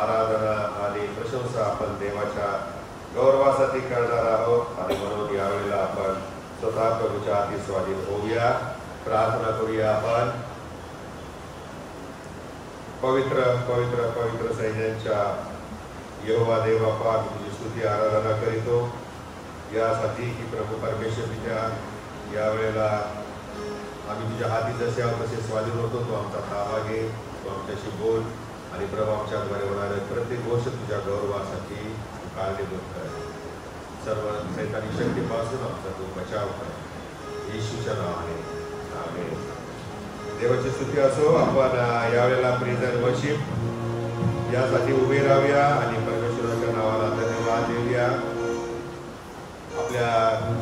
आराधना आणि प्रशंसा आपण देवाच्या गौरवासाठी करणार आहोत आणि म्हणून यावेळेला आपण स्वतः प्रभूच्या हाती स्वाधीन होऊया. प्रार्थना करूया. आपण पवित्र पवित्र पवित्र सैन्यांच्या यहोवा देव बापा, तुझी स्तुती आराधना करीतो यासाठी की प्रभू परमेश्वर पित्या, यावेळेला आम्ही तुझ्या हाती जसे आहोत तसे स्वाधीन होतो. तो आमचा ताबा घे, तो आमच्याशी बोल आणि प्रभू आमच्याद्वारे होणारे प्रत्येक गोष्ट तुझ्या गौरवासाठी कारणीभूत कर. सर्व सैतानी शक्तीपासून आमचा तू बचाव कर, येशूच्या नावाने आमेन. देवाची स्तुती असो. आपण यावेळेला प्रेज अँड वर्शिप यासाठी उभे राहूया आणि परमेश्वराच्या नावाला धन्यवाद देऊया. आपल्या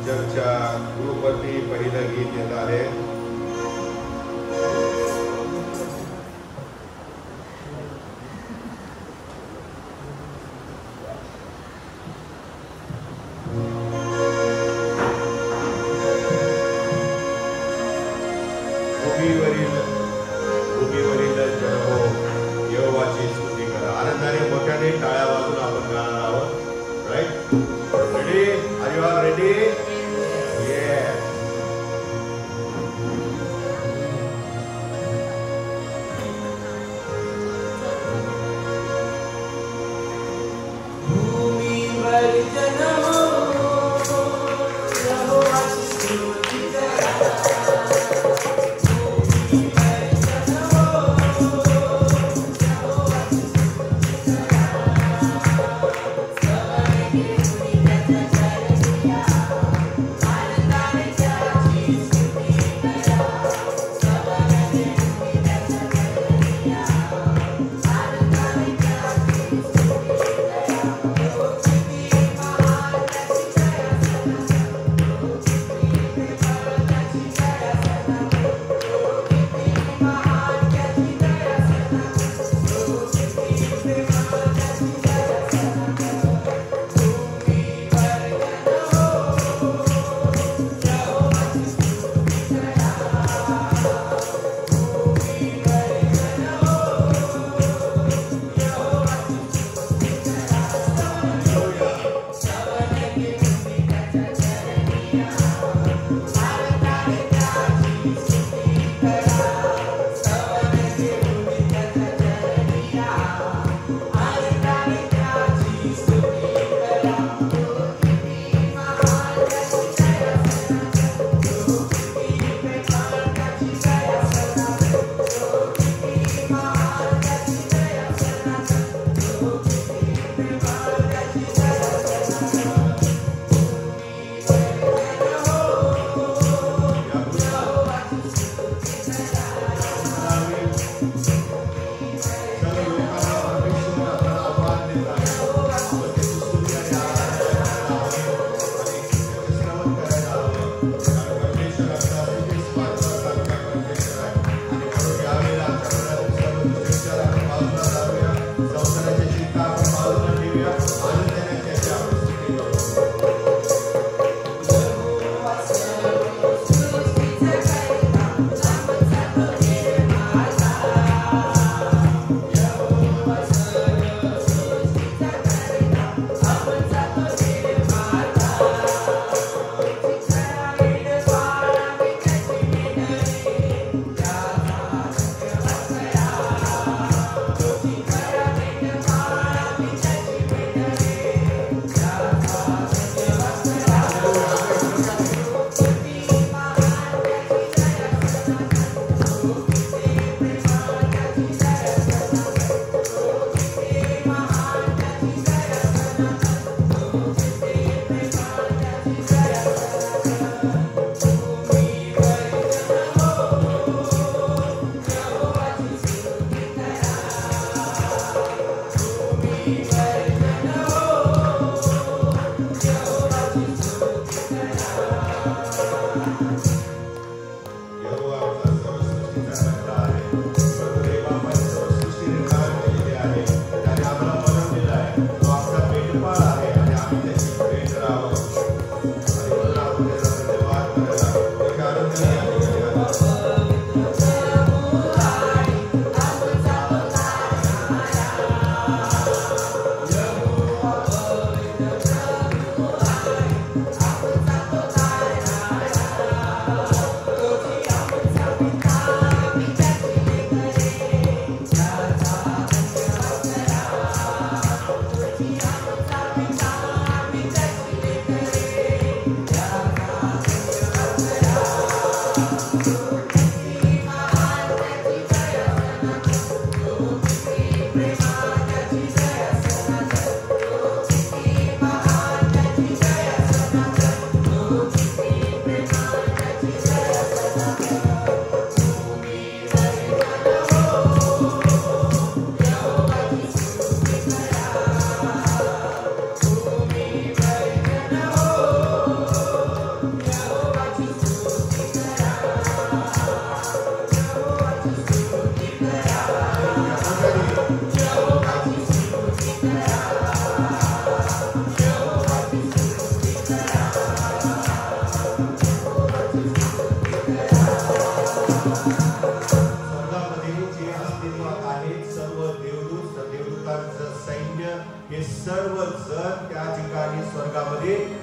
चर्चच्या ग्रुपवरती पहिलं गीत येत आहे. भूमीवरील जन हो, यहोवाची स्तुती करा. आनंदाने मोठ्याने टाळ्या वाजून आपण गाणार आहोत. Right? Ready? Are you all ready? Yes. भूमीवर जन हो, यहोवाची स्तुती करा.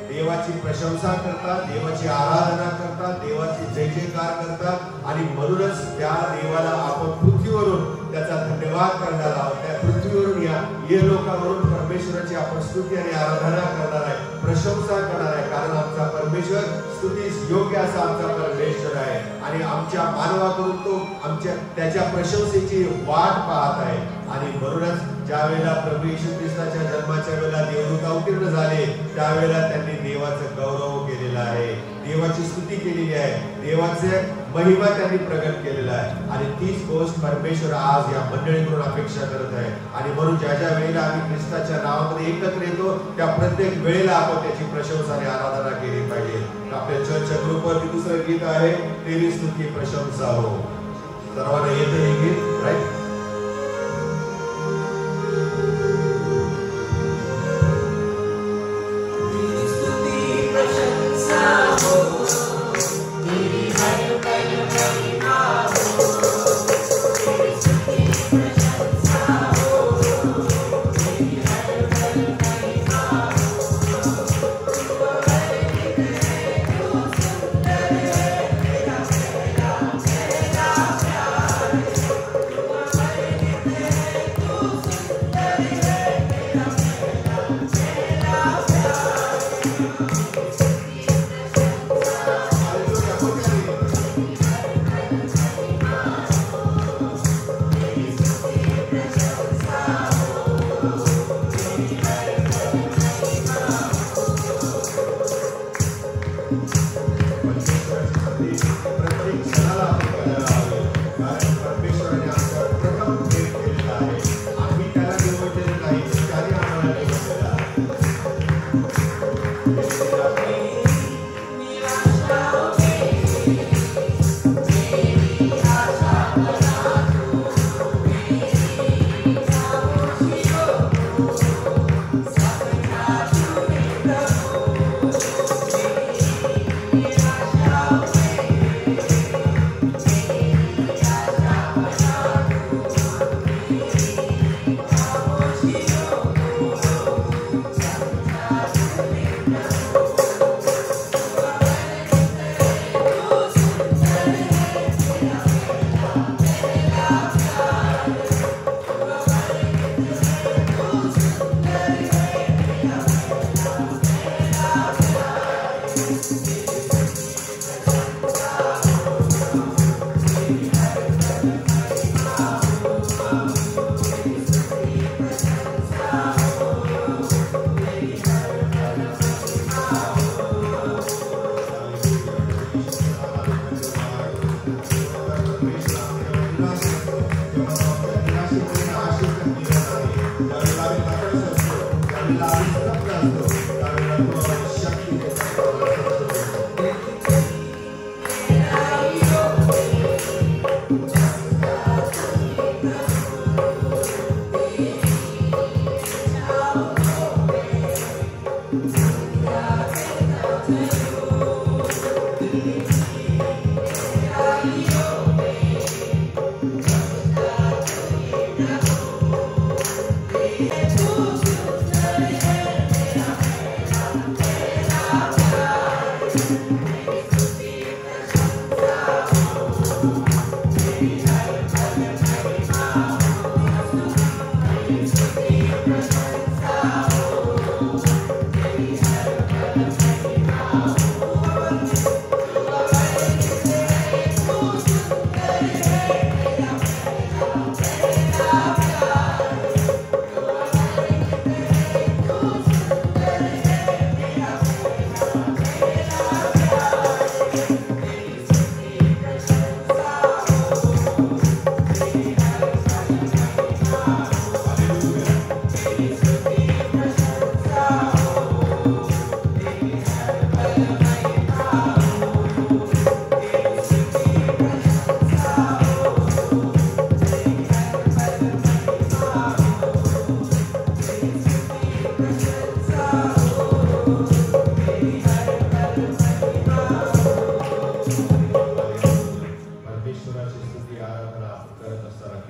देवाची प्रशंसा करतात, देवाची आराधना करतात, देवाची जय जयकार करतात आणि म्हणूनच त्या देवाला आपण पृथ्वीवरून त्याचा धन्यवाद करणार आहोत. त्या पृथ्वीवरून या लोकांवरून परमेश्वराची आपण स्तुती आणि आराधना करणार आहे, प्रशंसा करणार आहे. कारण आमचा परमेश्वर स्तुतीस योग्य असा आमचा परमेश्वर आहे आणि आमच्या मानवाकडून तो त्याच्या प्रशंसेची वाट पाहत आहे. आणि म्हणूनच ज्या वेळेला प्रभू येशू ख्रिस्ताच्या जन्माच्या वेळेला देवदूत अवतीर्ण झाले त्यावेळेला त्यांनी देवाचा गौरव केलेला आहे, देवाची स्तुती केलेली आहे, देवाचे महिमा त्यांनी प्रगट केलेला आहे. आणि तीच गोष्ट परमेश्वर आज या मंडळीकडून अपेक्षा करत आहे. आणि म्हणून ज्या ज्या वेळेला आम्ही ख्रिस्ताच्या नावामध्ये एकत्र येतो त्या प्रत्येक वेळेला आपण त्याची प्रशंसा आणि आराधना केली पाहिजे. आपल्या चर्चच्या ग्रुपवरती दुसरं गीत आहे, तेरी स्तुती प्रशंसा हो. सर्वांना येतं हे गीत, राईट?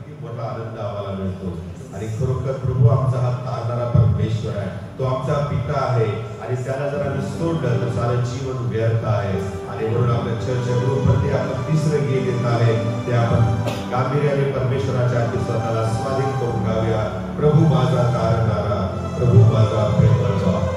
किती मोठा आनंद आम्हाला मिळतो. आणि खरोखर प्रभू आमचा हा तारणारा परमेश्वर आहे, तो आमचा पिता आहे. आणि त्याला जर आम्ही सोडलं तर सारं जीवन व्यर्थ आहे. आणि म्हणून आपल्या चर्च ग्रुपवरती आपण तिसरं गीत येत आहे, ते आपण गांभीर्याने परमेश्वराच्या हाती स्वतःला स्वाधीन करून गाऊया. प्रभू माझा तारणारा, प्रभू माझा प्रेमळ बाप.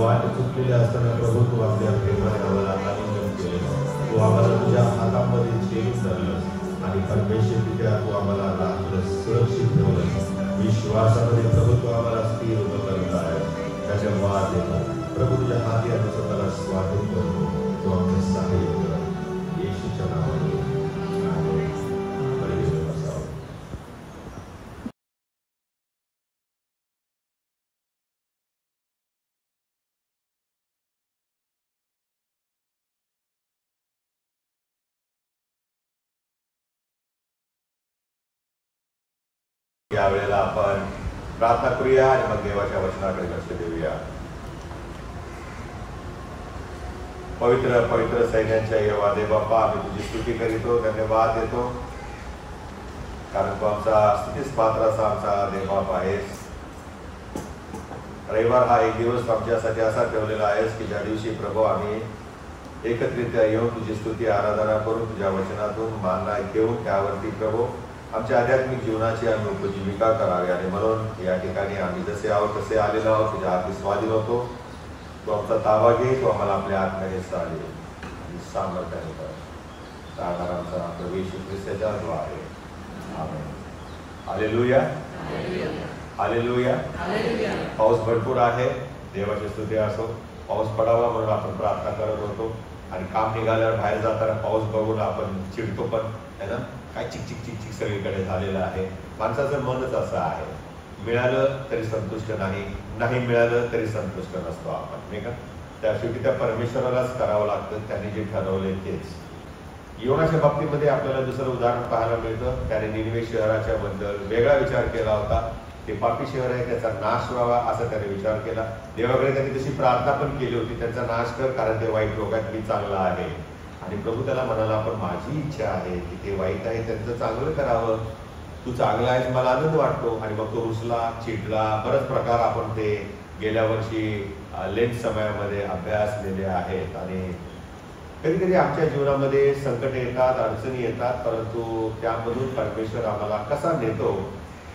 वाट चुकलेली असताना प्रभू तू आपल्या प्रेमाने आम्हाला आलिंगन केलं, तू आम्हाला तुझ्या हातामध्ये चेन धरलंस आणि परमेश्वर पित्या तू आम्हाला राखलंस, सुरक्षित ठेवलंस. विश्वासामध्ये प्रभू तू आम्हाला स्थिर उभं करत आहे. त्याच्या वाद येतो प्रभू तुझ्या हाती आम्ही स्वतःला स्वाधीन करतो. तू आमचे सहाय्य कर येशूच्या नावाने. यावेळेला आपण प्रार्थना करूया आणि मग देवाच्या वचनाकडे लक्ष देऊया. पवित्र पवित्र सैन्यांच्या यहोवा देव बाप्पा, आम्ही तुझी स्तुती करीतो, धन्यवाद देतो, कारण तू आमचा स्तुतीस पात्र असा आमचा देव बाप आहेस. रविवार हा एक दिवस आमच्यासाठी असा ठेवलेला आहेस की ज्या दिवशी प्रभू आम्ही एकत्रित्या येऊन तुझी स्तुती आराधना करून तुझ्या वचनातून मानना घेऊन त्यावरती प्रभू आमच्या आध्यात्मिक जीवनाची आम्ही उपजीविका करावी. आणि म्हणून या ठिकाणी आम्ही जसे आहोत तसे आलेलो आहोत, तुझ्या हाती स्वाधीन होतो. तू आमचा ताबा घे, तू आम्हाला आपल्या आत्म्याने चालेल सामर्थ्याने कर. तारणारा आमचा प्रभू येशू ख्रिस्ताच्या द्वारे. आमेन. हालेलुया, हालेलुया. पाऊस भरपूर आहे, देवाची स्तुती असो. पाऊस पडावा म्हणून आपण प्रार्थना करत होतो आणि काम निघाल्यावर बाहेर जाताना पाऊस बघून आपण चिडतो पण, है ना. काय चिकचिक चिकचिक सगळीकडे झालेलं आहे. माणसाचं मनच असं आहे, मिळालं तरी संतुष्ट नाही, नाही मिळालं तरी संतुष्ट नसतो आपण, नाही का. त्या शेवटी त्या परमेश्वरालाच करावं लागतं, त्यांनी जे ठरवले तेच. योनाच्या बाबतीमध्ये आपल्याला दुसरं उदाहरण पाहायला मिळतं. त्याने निनिवे शहराच्या बद्दल वेगळा विचार केला होता. ते पापी शहर आहे, त्याचा नाश व्हावा असा त्याने विचार केला. देवाकडे त्यांनी तशी प्रार्थना पण केली होती, त्यांचा नाश कर, कारण ते वाईट लोक आहेत, मी चांगला आहे. आणि प्रभू त्याला म्हणाला, पण माझी इच्छा आहे की ते वाईट आहे त्यांचं चांगलं करावं, तू चांगला आहेस, मला आनंद वाटतो. आणि मग तो रुसला, चिडला. बरेच प्रकार आपण ते गेल्या वर्षी लेंट समयामध्ये अभ्यासलेले आहेत. आणि कधी कधी आमच्या जीवनामध्ये संकट येतात, अडचणी येतात, परंतु त्यामधून परमेश्वर आम्हाला कसा नेतो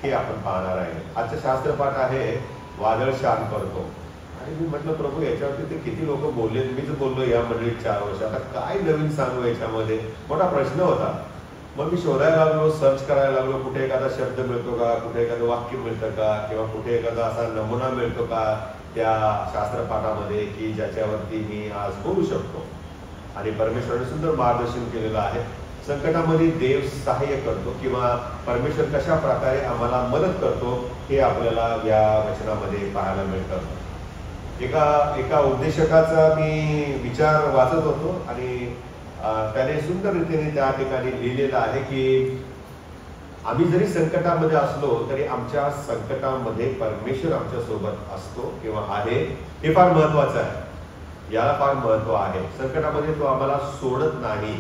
हे आपण पाहणार आहे. आजचं शास्त्रपाठ आहे वादळ शांत करतो. आणि मी म्हटलं प्रभू याच्यावरती ते किती लोक बोलले, मीच बोललो या मंडळीत 4 वर्ष, आता काय नवीन सांगू याच्यामध्ये, मोठा प्रश्न होता. मग मी शोधायला लागलो, सर्च करायला लागलो, कुठे एखादा शब्द मिळतो का, कुठे एखादं वाक्य मिळतं का, किंवा कुठे एखादा असा नमुना मिळतो का त्या शास्त्रपाठामध्ये की ज्याच्यावरती मी आज बोलू शकतो. आणि परमेश्वराने सुंदर मार्गदर्शन केलेलं आहे. संकटामध्ये देव सहाय्य करतो किंवा परमेश्वर कशा प्रकारे आम्हाला मदत करतो हे आपल्याला या वचनामध्ये पाहायला मिळतं. एका उपदेशकाचा मी विचार वाचत होतो आणि त्याने सुंदर रीतीने त्या ठिकाणी लिहिलेलं आहे की आम्ही जरी संकटामध्ये असलो तरी आमच्या संकटामध्ये परमेश्वर आमच्या सोबत असतो किंवा आहे, हे फार महत्वाचं आहे. याला फार महत्व आहे. संकटामध्ये तो आम्हाला सोडत नाही,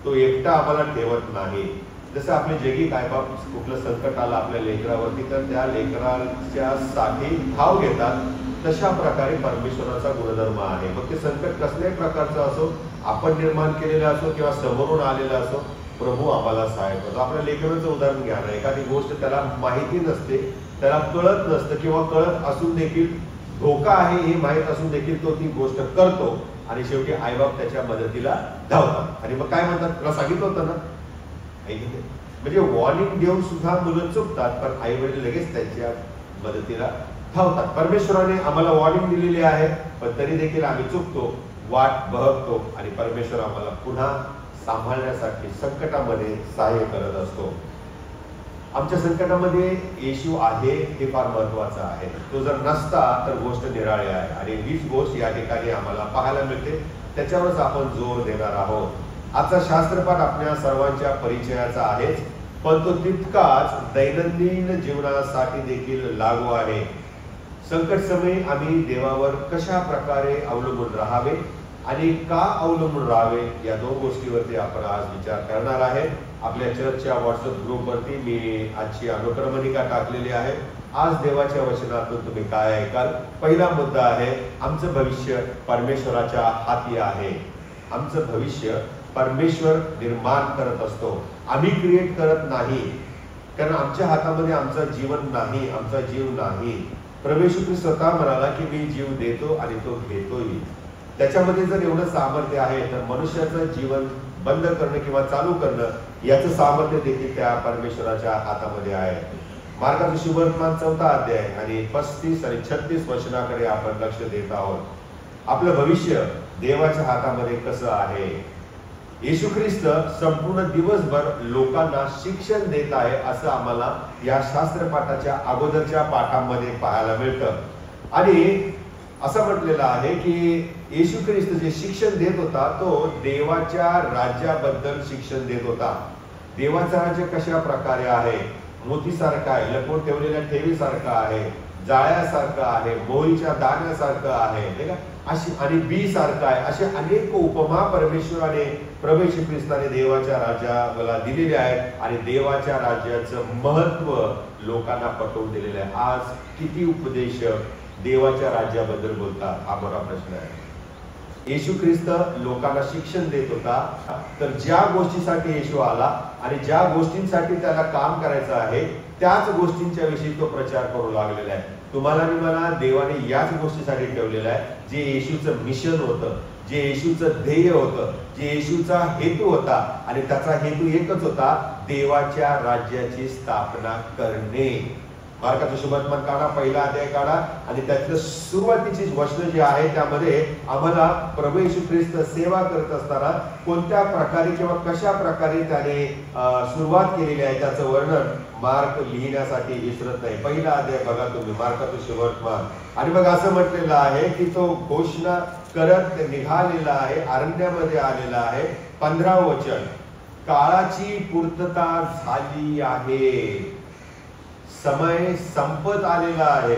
तो एकटा आम्हाला ठेवत नाही. जसं आपले जगी काय बाप कुठलं संकट आलं आपल्या लेकरावरती तर त्या लेकराच्या साठी धाव घेतात, तशा प्रकारे परमेश्वराचा गुणधर्म आहे. मग ते संकट कसल्याही प्रकारचं असो, आपण निर्माण केलेलं असो किंवा समोरून आलेलं असो, प्रभू आम्हाला सहाय्य करतो. आपल्या लेकराचं उदाहरण घ्या ना, एखादी गोष्ट त्याला माहिती नसते, त्याला कळत नसतं किंवा कळत असून देखील धोका आहे हे माहीत असून देखील तो ती गोष्ट करतो आणि शेवटी आईबाप त्याच्या मदतीला धावतात. आणि मग काय म्हणतात, तुला सांगितलं होतं ना, म्हणजे वॉर्निंग देऊन सुद्धा मुलं चुकतात, पण आई वडील लगेच त्यांच्या मदतीला धावतात. परमेश्वराने आम्हाला वॉर्निंग दिलेली आहे, पण तरी देखील आम्ही चुकतो, वाट बहकतो आणि परमेश्वर आम्हाला पुन्हा सांभाळण्यासाठी संकटामध्ये सहाय्य करत असतो. आमच्या संकटामध्ये येशू आहे हे फार महत्वाचं आहे. तो जर नसता तर गोष्ट निराळी आहे आणि हीच गोष्ट या ठिकाणी आम्हाला पाहायला मिळते. त्याच्यावरच आपण जोर देणार आहोत. आजचा शास्त्रपाठ आपल्या सर्वांच्या परिचयाचा आहेच, पण तो तितकाच दैनंदिन जीवनासाठी देखील लागू आहे. संकट समयी आम्ही देवावर कशा प्रकारे अवलंबून राहावे आणि का अवलंबून राहावे या 2 गोष्टीवरती आपण आज विचार करणार आहे. आपल्या चर्चच्या व्हॉट्सअप ग्रुपवरती मी आजची अनुक्रमणिका टाकलेली आहे. आज देवाच्या वचनातून तुम्ही काय ऐकाल. पहिला मुद्दा आहे, आमचं भविष्य परमेश्वराच्या हाती आहे. आमचं भविष्य परमेश्वर निर्माण करत असतो, आम्ही क्रिएट करत नाही. कारण आमच्या हातामध्ये आमचं जीवन नाही, आमचा जीव नाही. प्रभू येशू ख्रिस्त स्वतः म्हणाला की मी जीव देतो आणि तो घेतोही. त्याच्यामध्ये जर एवढं सामर्थ्य आहे तर मनुष्याचं जीवन बंद करणं किंवा चालू करणं याचं सामर्थ्य देखील त्या परमेश्वराच्या हातामध्ये आहे. मार्गाचं शुभवर्तमान 4था अध्याय आणि 35 आणि 36 वचनाकडे आपण लक्ष देत आहोत. आपलं भविष्य देवाच्या हातामध्ये कसं आहे. येशू ख्रिस्त संपूर्ण दिवसभर लोकांना शिक्षण देत आहे असं आम्हाला या शास्त्रपाठाच्या अगोदरच्या पाठामध्ये पाहायला मिळतं. आणि असं म्हटलेलं आहे की येशू ख्रिस्त जे शिक्षण देत होता तो देवाच्या राज्याबद्दल शिक्षण देत होता. देवाचं राज्य कशा प्रकारे आहे, मोतीसारखा आहे, लपवून ठेवलेल्या ठेवीसारखा आहे, जाळ्यासारखं आहे, मोहरीच्या दाण्यासारखं आहे, नाही का, अशी, आणि बी सारखं आहे. असे अनेक उपमा परमेश्वराने प्रभू येशू ख्रिस्ताने देवाच्या राज्याला दिलेल्या आहेत आणि देवाच्या राज्याचं महत्व लोकांना पटवून दिलेलं आहे. आज किती उपदेशक देवाच्या राज्याबद्दल बोलतात हा बरा प्रश्न आहे. येशू ख्रिस्त लोकांना शिक्षण देत होता, तर ज्या गोष्टीसाठी येशू आला आणि ज्या गोष्टींसाठी त्याला काम करायचं आहे त्याच गोष्टींच्या विषयी तो प्रचार करू लागलेला आहे. तुम्हाला आणि मला देवाने याच गोष्टीसाठी ठेवलेलं आहे, जे येशूचं मिशन होतं, जे येशूचं ध्येय होतं, जे येशूचा हेतू होता. आणि त्याचा हेतू एकच होता, देवाच्या राज्याची स्थापना करणे. मार्काचं शुभवर्तमान काढा, पहिला अध्याय काढा आणि त्यातलं सुरुवातीची वचन जी आहे त्यामध्ये आम्हाला प्रभू येशू ख्रिस्त सेवा करत असताना कोणत्या प्रकारे किंवा कशा प्रकारे त्याने सुरुवात केलेली आहे त्याचं वर्णन मार्क लिहिण्यासाठी विसरत नाही. पहिला अध्याय बघा तुम्ही, मार्काचं शुभवर्तमान. आणि मग असं म्हटलेलं आहे की तो घोषणा करत निघालेला आहे, अरण्यामध्ये आलेला आहे. 15 वचन, काळाची पूर्तता झाली आहे, समय संपत आलेला आहे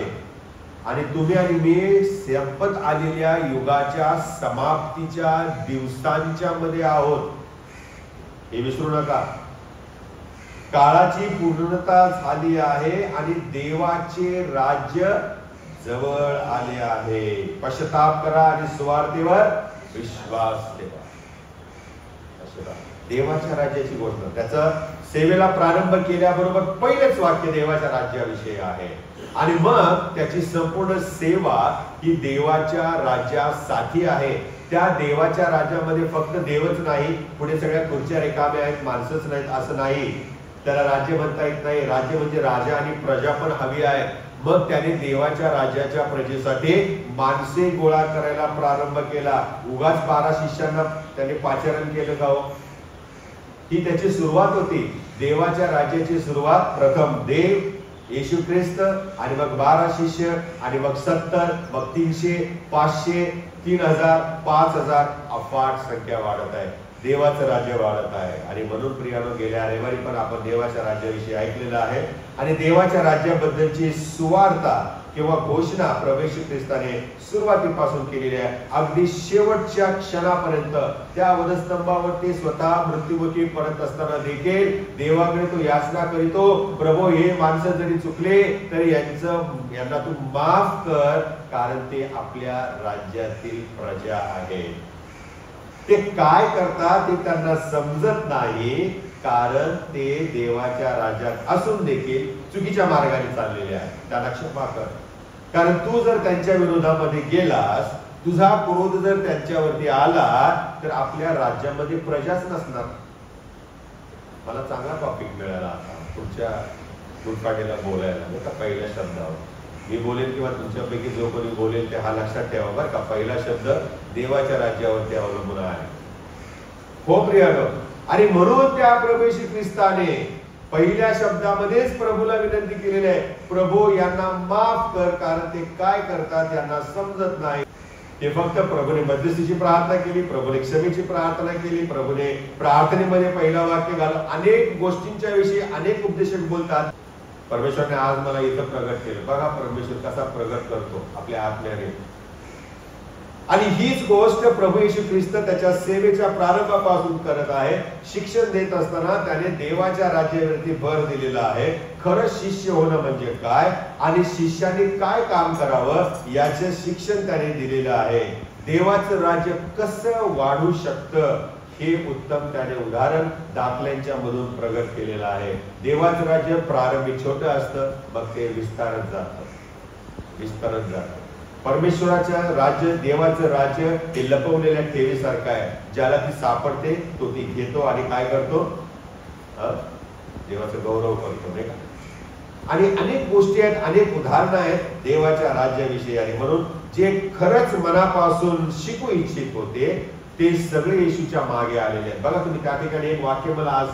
आणि तुम्ही आणि मी संपत आलेल्या युगाच्या समाप्तीच्या दिवसांच्या मध्ये आहोत, हे विसरू नका. काळाची पूर्णता झाली आहे आणि देवाचे राज्य जवळ आले आहे. पश्चाताप करा आणि सुवार्तेवर विश्वास ठेवा. देवाच्या राज्याची गोष्ट, त्याचं सेवेला प्रारंभ केल्याबरोबर पहिलेच वाक्य देवाच्या राज्याविषयी आहे. आणि मग त्याची संपूर्ण सेवा ही देवाच्या राज्यासाठी आहे. त्या देवाच्या राज्यामध्ये फक्त देवच नाही, पुढे सगळ्या खुर्च्या रिकाम्या आहेत, माणसंच नाहीत असं नाही. त्याला राज्य म्हणता येत नाही. राज्य म्हणजे राजा आणि प्रजा पण हवी आहे. मग त्याने देवाच्या राज्याच्या प्रजेसाठी माणसे गोळा करायला प्रारंभ केला. उगाच 12 शिष्यांना त्याने पाचारण केलं का हो? ही त्याची सुरुवात होती. देवाच्या राज्याची सुरुवात प्रथम देव, येशू ख्रिस्त, आणि मग 12 शिष्य, आणि मग 70, मग 300, 500, 3000, 5000, अफाट संख्या वाढत आहे. देवाचं राज्य वाढत आहे. आणि म्हणून प्रियानो, गेल्या रविवारी पण आपण देवाच्या राज्याविषयी ऐकलेलं आहे आणि देवाच्या राज्याबद्दलची सुवार्ता किंवा घोषणा प्रभू येशू ख्रिस्ताने सुरुवातीपासून केलेली आहे. अगदी शेवटच्या क्षणापर्यंत त्या वधस्तंभावरती स्वतः मृत्युमुखी पडत असताना देखील देवाकडे तो याचना करीतो, प्रभू हे माणसं जरी चुकले तरी यांना तू माफ कर, कारण ते आपल्या राज्यातील प्रजा आहेत. ते काय करतात ते त्यांना समजत नाही, कारण ते देवाच्या राज्यात असून देखील चुकीच्या मार्गाने चाललेले आहेत. त्यांना क्षमा कर, कारण तू जर त्यांच्या विरोधामध्ये गेलास, तुझा क्रोध जर त्यांच्यावरती आला तर आपल्या राज्यामध्ये प्रजाच नसणार. मला चांगला टॉपिक मिळाला आता पुढच्या गुडफ्रायडेला बोलायला, नाही का. पहिल्या शब्दावर मी बोलेन किंवा तुमच्यापैकी जो कोणी बोलेल ते हा लक्षात ठेवा बरं का. पहिला शब्द देवाच्या राज्यावरती अवलंबून आहे. हो प्रियानो, आणि म्हणून त्या प्रभू येशू ख्रिस्ताने पहिल्या शब्दामध्येच प्रभूला विनंती केलेली आहे, प्रभू यांना माफ कर, कारण ते काय करतात यांना समजत नाही. ते फक्त प्रभूने मध्यस्थीची प्रार्थना केली, प्रभूने क्षमेची प्रार्थना केली, प्रभूने प्रार्थनेमध्ये पहिला वाक्य घालून अनेक गोष्टींच्या विषयी अनेक उपदेशक बोलतात. परमेश्वरने आज मला इथं प्रगट केलं. बघा परमेश्वर कसा प्रगट करतो आपल्या आत्म्याने. आणि हीच गोष्ट प्रभू येशू ख्रिस्त त्याच्या सेवेच्या प्रारंभापासून करत आहे. शिक्षण देत असताना त्याने देवाच्या राज्यावरती भर दिलेला आहे. खरं शिष्य होणं म्हणजे काय आणि शिष्याने काय काम करावं याचे शिक्षण त्याने दिलेलं आहे. देवाचं राज्य कसं वाढू शकतं हे उत्तम त्याने उदाहरण दाखल्यांच्या मधून प्रगट केलेलं आहे. देवाचं राज्य प्रारंभी छोटं असतं, मग ते विस्तारत जातं. परमेश्वराचं राज्य, देवाचं राज्य हे लपवलेल्या ठेवीसारखं आहे. ज्याला ती सापडते तो ती घेतो आणि काय करतो? देवाचा गौरव करतो, नाही का. आणि अनेक गोष्टी आहेत, अनेक उदाहरणं आहेत देवाच्या राज्याविषयी. आणि म्हणून जे खरंच मनापासून शिकू इच्छित होते ते सगळे येशूच्या मागे आलेले आहेत. बघा तुम्ही त्या ठिकाणी एक वाक्य मला आज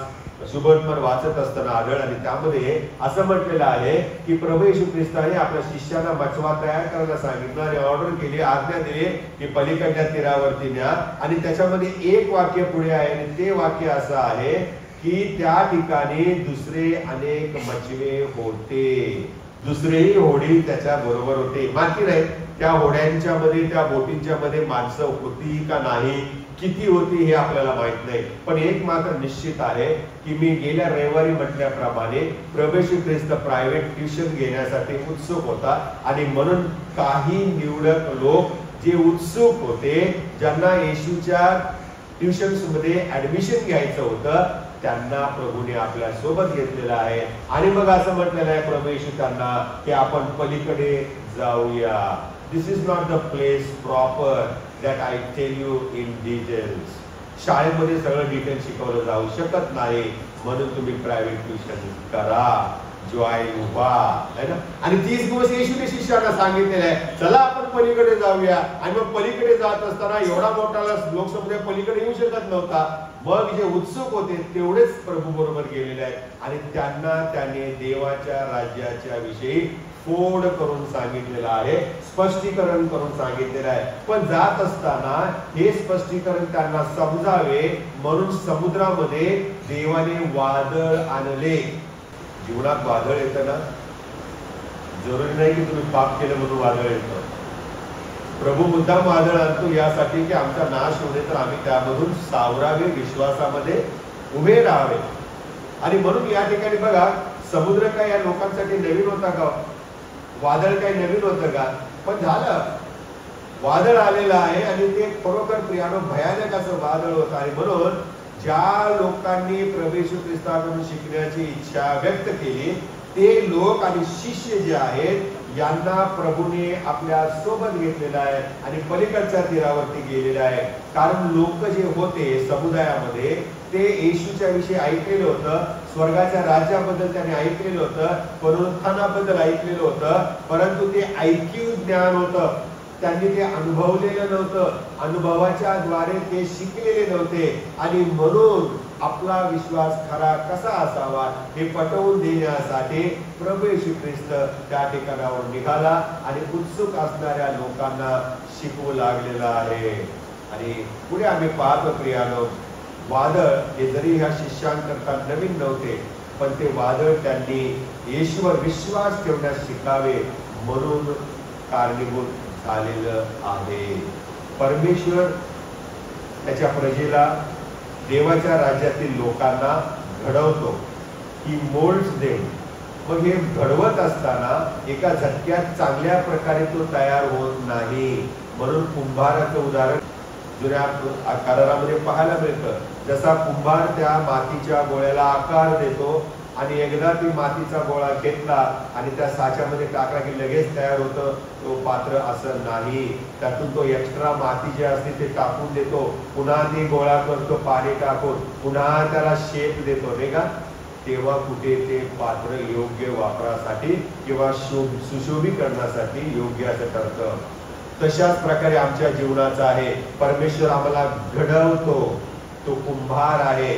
शुभवर्तमान वाचत असताना आढळ, आणि त्यामध्ये असं म्हटलेलं आहे की प्रभू येशू ख्रिस्ताने आपल्या शिष्यांना मचवा तयार करायला सांगितलं आणि ऑर्डर केली, आज्ञा दिली की पलीकडच्या तीरावरती न्या. आणि त्याच्यामध्ये एक वाक्य पुढे आहे आणि ते वाक्य असं आहे की त्या ठिकाणी दुसरे अनेक मचवे होते, दुसरेही होडी त्याच्या बरोबर होते. माहिती नाही त्या होड्यांच्या मध्ये, त्या बोटींच्या मध्ये माणसं होती का नाही, किती होती हे आपल्याला माहित नाही. पण एक मात्र निश्चित आहे की मी गेल्या रविवारी म्हटल्याप्रमाणे प्रभू येशू ख्रिस्त प्रायव्हेट ट्युशन घेण्यासाठी उत्सुक होता आणि म्हणून काही निवडक लोक जे उत्सुक होते, ज्यांना येशूच्या ट्युशन्स मध्ये ऍडमिशन घ्यायचं होतं, त्यांना प्रभूने आपल्या सोबत घेतलेलं आहे. आणि मग असं म्हटलेलं आहे प्रभू येशू त्यांना की आपण पलीकडे जाऊया. This is not the place proper that I tell you in details. शाळेमध्ये सगळं डिटेल शिकवलं जाऊ शकत नाही, म्हणून तुम्ही प्रायव्हेट ट्युशन करा, जॉईन व्हा, है ना. आणि 30 दिवस येशूने शिष्याला सांगितलेलं आहे चला आपण पलीकडे जाऊया. आणि मग पलीकडे जात असताना एवढा मोठा लोकसमुदाय पलीकडे येऊ शकत नव्हता. मग जे उत्सुक होते तेवढेच प्रभू बरोबर गेलेले आहेत आणि त्यांना त्याने देवाच्या राज्याच्या विषयी फोड करून सांगितलेलं आहे, स्पष्टीकरण करून सांगितलेलं आहे. पण जात असताना हे स्पष्टीकरण त्यांना समजावे म्हणून समुद्रामध्ये देवाने वादळ आणले. जीवनात वादळ येतं ना, जरुरी नाही की तुम्ही पाप केलं म्हणून वादळ येतं. प्रभू मुद्दाम वादळ आणतो यासाठी की आमचा नाश होणे, तर आम्ही त्यामधून सावरावे, विश्वासामध्ये उभे राहावे. आणि म्हणून या ठिकाणी बघा, समुद्र काय या लोकांसाठी नवीन होता का? वादळ काही नवीन होतं का? पण झालं, वादळ आलेलं आहे आणि ते खरोखर प्रियानो भयानक असं वादळ होतं. आणि म्हणून ज्या लोकांनी प्रभू येशू ख्रिस्ताकडून शिकण्याची इच्छा व्यक्त केली, ते लोक आणि शिष्य जे आहेत यांना प्रभूने आपल्या सोबत घेतलेलं आहे आणि पलीकडच्या तीरावरती गेलेलं आहे. कारण लोक जे होते समुदायामध्ये ते येशूच्या विषयी ऐकलेलं होतं, स्वर्गाच्या राज्याबद्दल त्याने ऐकलेलं होतं, पुनरुत्थानाबद्दल ऐकलेलं होतं, परंतु ते ऐकीव ज्ञान होतं, त्यांनी ते अनुभवलेलं नव्हतं, अनुभवाच्या द्वारे ते शिकलेले नव्हते. आणि म्हणून आपला विश्वास खरा कसा असावा हे पटवून देण्यासाठी प्रभू येशू ख्रिस्त त्या ठिकाणावर निघाला आणि उत्सुक असणाऱ्या लोकांना शिकवू लागलेला आहे. आणि पुढे आम्ही पाहतो प्रियानो, वादळ हे जरी ह्या शिष्यांकरता नवीन नव्हते, पण ते वादळ त्यांनी येशूवर विश्वास ठेवण्यास शिकावे म्हणून कारणीभूत झालेलं आहे. परमेश्वर त्याच्या प्रजेला, देवाच्या राज्यातील लोकांना घडवतो, ही मोल्ड्स देव. मग हे घडवत असताना एका झटक्यात चांगल्या प्रकारे तो तयार होत नाही. म्हणून कुंभाराचं उदाहरण जुन्या करारामध्ये पाहायला मिळतं. जसा कुंभार त्या मातीच्या गोळ्याला आकार देतो आणि एकदा ती मातीचा गोळा घेतला आणि त्या साच्यामध्ये टाकला की लगेच तयार होतं तो पात्र, असं नाही. त्यातून तो एक्स्ट्रा माती जी असते ते टाकून देतो, पुन्हा ती गोळा करतो पाणी टाकून, पुन्हा त्याला शेप देतो, नाही का. तेव्हा कुठे ते पात्र योग्य वापरासाठी किंवा सुशोभीकरणासाठी योग्य असं ठरतं. तशाच प्रकारे आमच्या जीवनाचा आहे. परमेश्वर आम्हाला घडवतो, तो कुंभार आहे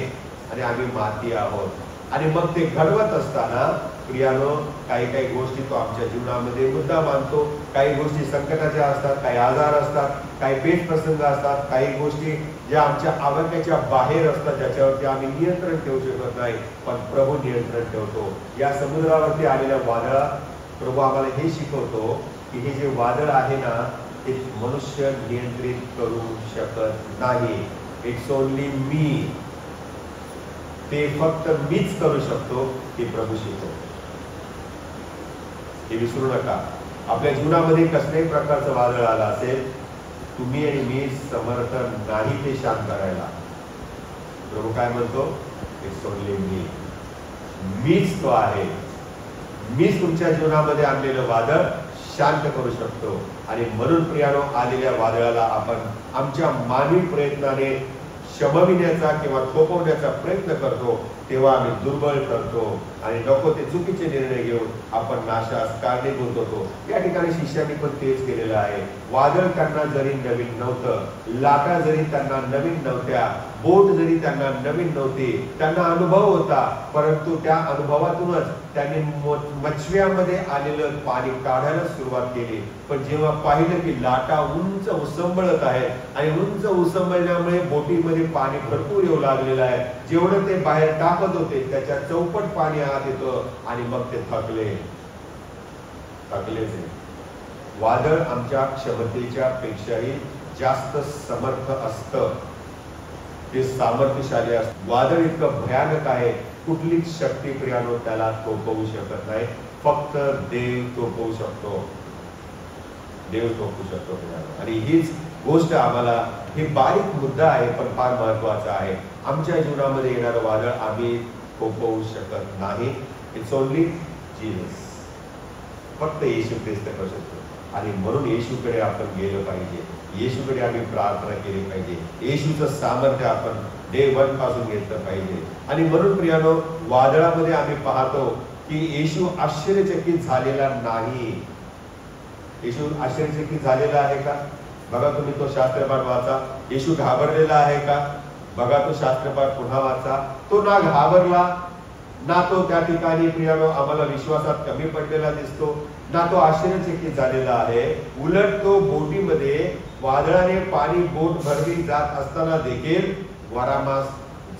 आणि आम्ही माती आहोत. आणि मग ते घडवत असताना प्रियानो काही काही गोष्टी तो आमच्या जीवनामध्ये मुद्दा मानतो. काही गोष्टी संकटाच्या असतात, काही आजार असतात, काही पेट प्रसंग असतात, काही गोष्टी ज्या आमच्या आवडण्याच्या बाहेर असतात, ज्याच्यावरती आम्ही नियंत्रण ठेवू शकत नाही, पण प्रभू नियंत्रण ठेवतो. या समुद्रावरती आलेल्या वादळा प्रभू आम्हाला हे शिकवतो की हे जे वादळ आहे ना, ते मनुष्य नियंत्रित करू शकत नाही. इट्स ओनली मी, ते फक्त मीच करू शकतो, हे प्रभू शिकवतो. हे विसरू नका. आपल्या जीवनामध्ये कसल्याही प्रकारचं वादळ आलं असेल, तुम्ही आणि मी समर्थ नाही ते शांत करायला. प्रभू काय म्हणतो? इट्स ओनली मी, मीच तो आहे. मीच तुमच्या जीवनामध्ये आणलेलं वादळ शांत करू शकतो. आणि म्हणून प्रियानो आलेल्या वादळाला आपण आमच्या मानवी प्रयत्नाने शमविण्याचा किंवा थोपवण्याचा प्रयत्न करतो, तेव्हा आम्ही दुर्बळ करतो आणि नको ते चुकीचे निर्णय घेऊन आपण नाशास कारणीभूत होतो. या ठिकाणी शिष्यांनी पण तेच केलेलं आहे. वादळ त्यांना जरी नवीन नव्हतं, लाटा जरी त्यांना नवीन नव्हत्या, बोट जरी त्यांना नवीन नव्हती, त्यांना अनुभव होता, परंतु त्या अनुभवातूनच त्याने मचव्यामध्ये आलेलं पाणी काढायला सुरुवात केली. पण जेव्हा पाहिलं की लाटा उंच उसंबळत आहे आणि उंच उसंबळल्यामुळे बोटीमध्ये पाणी भरपूर येऊ लागलेलं आहे, जेवढं ते बाहेर टाकत होते त्याच्या चौपट पाणी आत येतं आणि मग ते थकलेच. वादळ आमच्या क्षमतेच्या पेक्षाही जास्त समर्थ असतं, ते सामर्थ्यशाली असतं. वादळ इतकं भयानक आहे, कुठलीच शक्ती प्रियानो त्याला थोपवू शकत नाही. फक्त देव थोपवू शकतो, देव थोपवू शकतो प्रियानो. आणि हीच गोष्ट आम्हाला, हे बारीक मुद्दा आहे पण फार महत्वाचा आहे. आमच्या जीवनामध्ये येणारं वादळ आम्ही थोपवू शकत नाही. इट्स ओनली जीसस, फक्त येशू ख्रिस्त करू शकतो. आणि म्हणून येशूकडे आपण गेलं पाहिजे, येशूकडे आम्ही प्रार्थना केली पाहिजे, येशूचं सामर्थ्य आपण डे 1 पासून घेतलं पाहिजे. आणि म्हणून प्रियानो, वादळामध्ये आम्ही पाहतो की येशू आश्चर्यचकित झालेला नाही. येशू आश्चर्यचकित झालेला आहे का? बघा तुम्ही तो शास्त्रपाठ वाचा. येशू घाबरलेला आहे का? बघा तो शास्त्रपाठ पुन्हा वाचा. तो ना घाबरला, ना तो त्या ठिकाणी प्रियानो आम्हाला विश्वासात कमी पडलेला दिसतो, ना तो आश्चर्यचकित झालेला आहे. उलट तो बोटीमध्ये वादळाने पाणी बोट भरली जात असताना देखील वारामास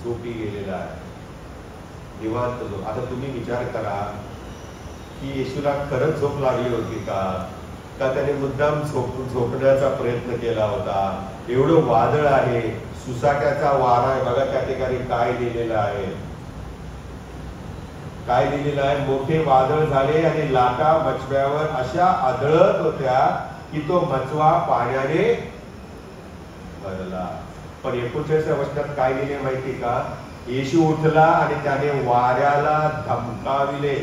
झोपी गेलेला आहे, निवांत झोप. आता तुम्ही विचार करा की येशूला खरंच झोप लागली होती का त्याने मुद्दाम झोपण्याचा प्रयत्न केला होता? एवढं वादळ आहे, सुसाट्याचा वारा आहे. बघा त्या ठिकाणी काय लिहिलेलं आहे, काय लिहिलेलं आहे? मोठे वादळ झाले आणि लाटा मचव्यावर अशा आदळत होत्या की तो मचवा पाण्याने भरला. पण 39व्या वचनात काय लिहिले माहिती का? येशू उठला आणि त्याने वाऱ्याला धमकाविले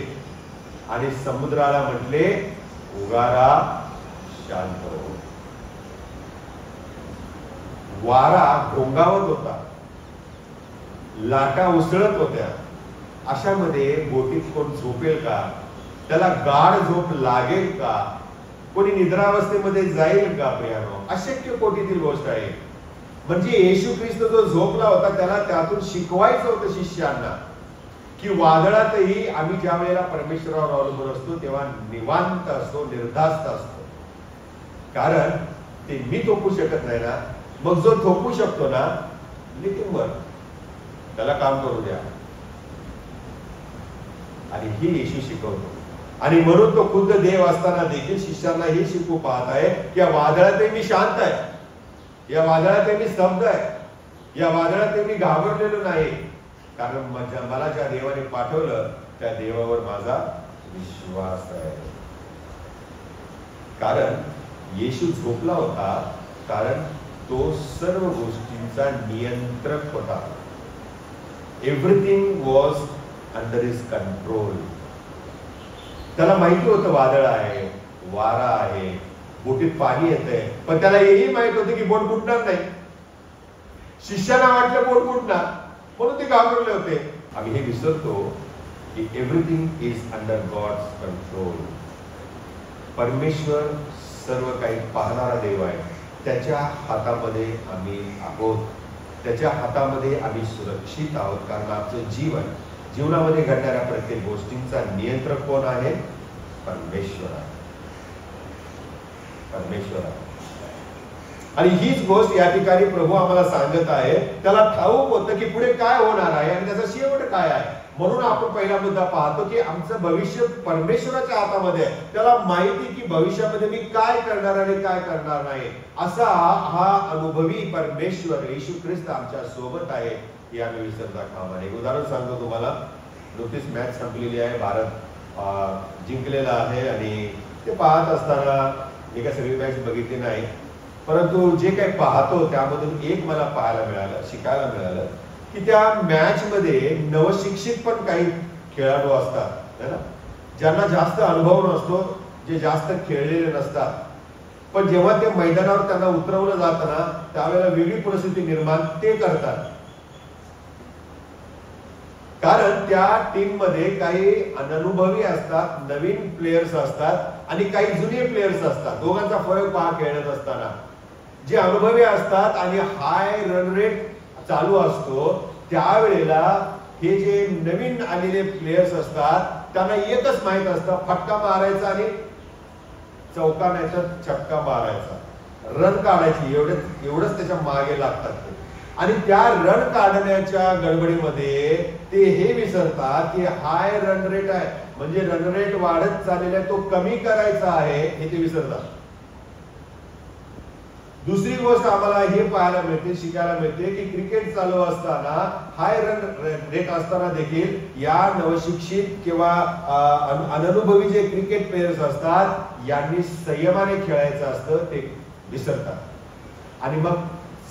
आणि समुद्राला म्हटले, उगारा, शांत हो. वारा घोंगावत होता, लाटा उसळत होत्या. अशामध्ये बोटीत कोण झोपेल का? त्याला गाढ झोप लागेल का? कोणी निद्रावस्थेमध्ये जाईल का प्रियानो? अशक्य कोटीतील गोष्ट आहे. म्हणजे येशू ख्रिस्त जो झोपला होता त्याला त्यातून शिकवायचं होतं शिष्यांना की वादळातही आम्ही ज्या वेळेला परमेश्वरावर अवलंबून असतो तेव्हा निवांत असतो, निर्धास्त असतो. कारण ते मी थोपू शकत नाही ना, मग जो थोपू शकतो ना, लिटिंबर त्याला काम करू द्या. आणि ही येशू शिकवतो. आणि म्हणून तो खुद्द देव असताना देखील शिष्यांना हे शिकवू पाहत आहे की या वादळातही मी शांत आहे, या वादळात मी स्तब्ध आहे, या वादळात मी घाबरलेलो नाही. कारण मला ज्या देवाने पाठवलं त्या देवावर माझा विश्वास आहे. कारण येशू झोपला होता, कारण तो सर्व गोष्टींचा नियंत्रक होता. Everything was under his control. त्याला माहिती होतं वादळ आहे, वारा आहे, बोटीत पाणी येतंय, पण त्याला हेही माहित होतं की बोट बुडणार नाही. शिष्यांना वाटलं बोट बुडणार, म्हणून ते घाबरले होते. आम्ही हे विसरतो की everything is under God's control. परमेश्वर सर्व काही पाहणारा देव आहे. त्याच्या हातामध्ये आम्ही आहोत, त्याच्या हातामध्ये आम्ही सुरक्षित आहोत. कारण आमचं जीवनामध्ये घडणाऱ्या प्रत्येक गोष्टींचा नियंत्रक कोण आहे? परमेश्वर आहे, परमेश्वर आहे. आणि हीच गोष्ट या ठिकाणी प्रभू आम्हाला सांगत आहे. त्याला ठाऊक होतं की पुढे काय होणार आहे आणि त्याचा शेवट काय आहे. म्हणून आपण पहिला मुद्दा पाहतो की आमचं भविष्य परमेश्वराच्या हातामध्ये आहे. त्याला माहिती की भविष्यामध्ये मी काय करणार आणि काय करणार नाही. असा हा अनुभवी परमेश्वर येशू ख्रिस्त आमच्या सोबत आहे हे आम्ही विसरता कामा नये. उदाहरण सांगतो तुम्हाला. नुकतीच मॅच संपलेली आहे, भारत जिंकलेला आहे. आणि ते पाहत असताना मी काय सगळी मॅच बघितली नाही, परंतु जे काही पाहतो त्यामधून एक मला पाहायला मिळालं, शिकायला मिळालं की त्या मॅच मध्ये नवशिक्षित पण काही खेळाडू असतात है ना, ज्यांना जास्त अनुभव नसतो, जे जास्त खेळलेले नसतात. पण जेव्हा ते मैदानावर त्यांना उतरवलं जातं ना, त्यावेळेला वेगळी परिस्थिती निर्माण ते करतात. कारण त्या टीम मध्ये काही अननुभवी असतात, नवीन प्लेयर्स असतात आणि काही जुने प्लेयर्स असतात. दोघांचा फरक पहा खेळत असताना. जे अनुभवी असतात आणि हाय रन रेट चालू असतो त्यावेळेला हे जे नवीन आलेले प्लेयर्स असतात त्यांना एकच माहित असतं, फटका मारायचा आणि चौका नाही तर छक्का मारायचा, रन काढायची, एवढंच त्याच्या मागे लागतात ते. आणि त्या रन काढण्याच्या गडबडीमध्ये ते हे विसरतात की हाय रन रेट आहे, म्हणजे रन रेट वाढत चाललेला आहे, तो कमी करायचा आहे हे ते विसरतात. दुसरी गोष्ट आम्हाला हे पाहायला मिळते, शिकायला मिळते की क्रिकेट चालू असताना हाय रन रेट असताना देखील या नवशिक्षित किंवा अननुभवी जे क्रिकेट प्लेयर्स असतात यांनी संयमाने खेळायचं असतं, ते विसरतात आणि मग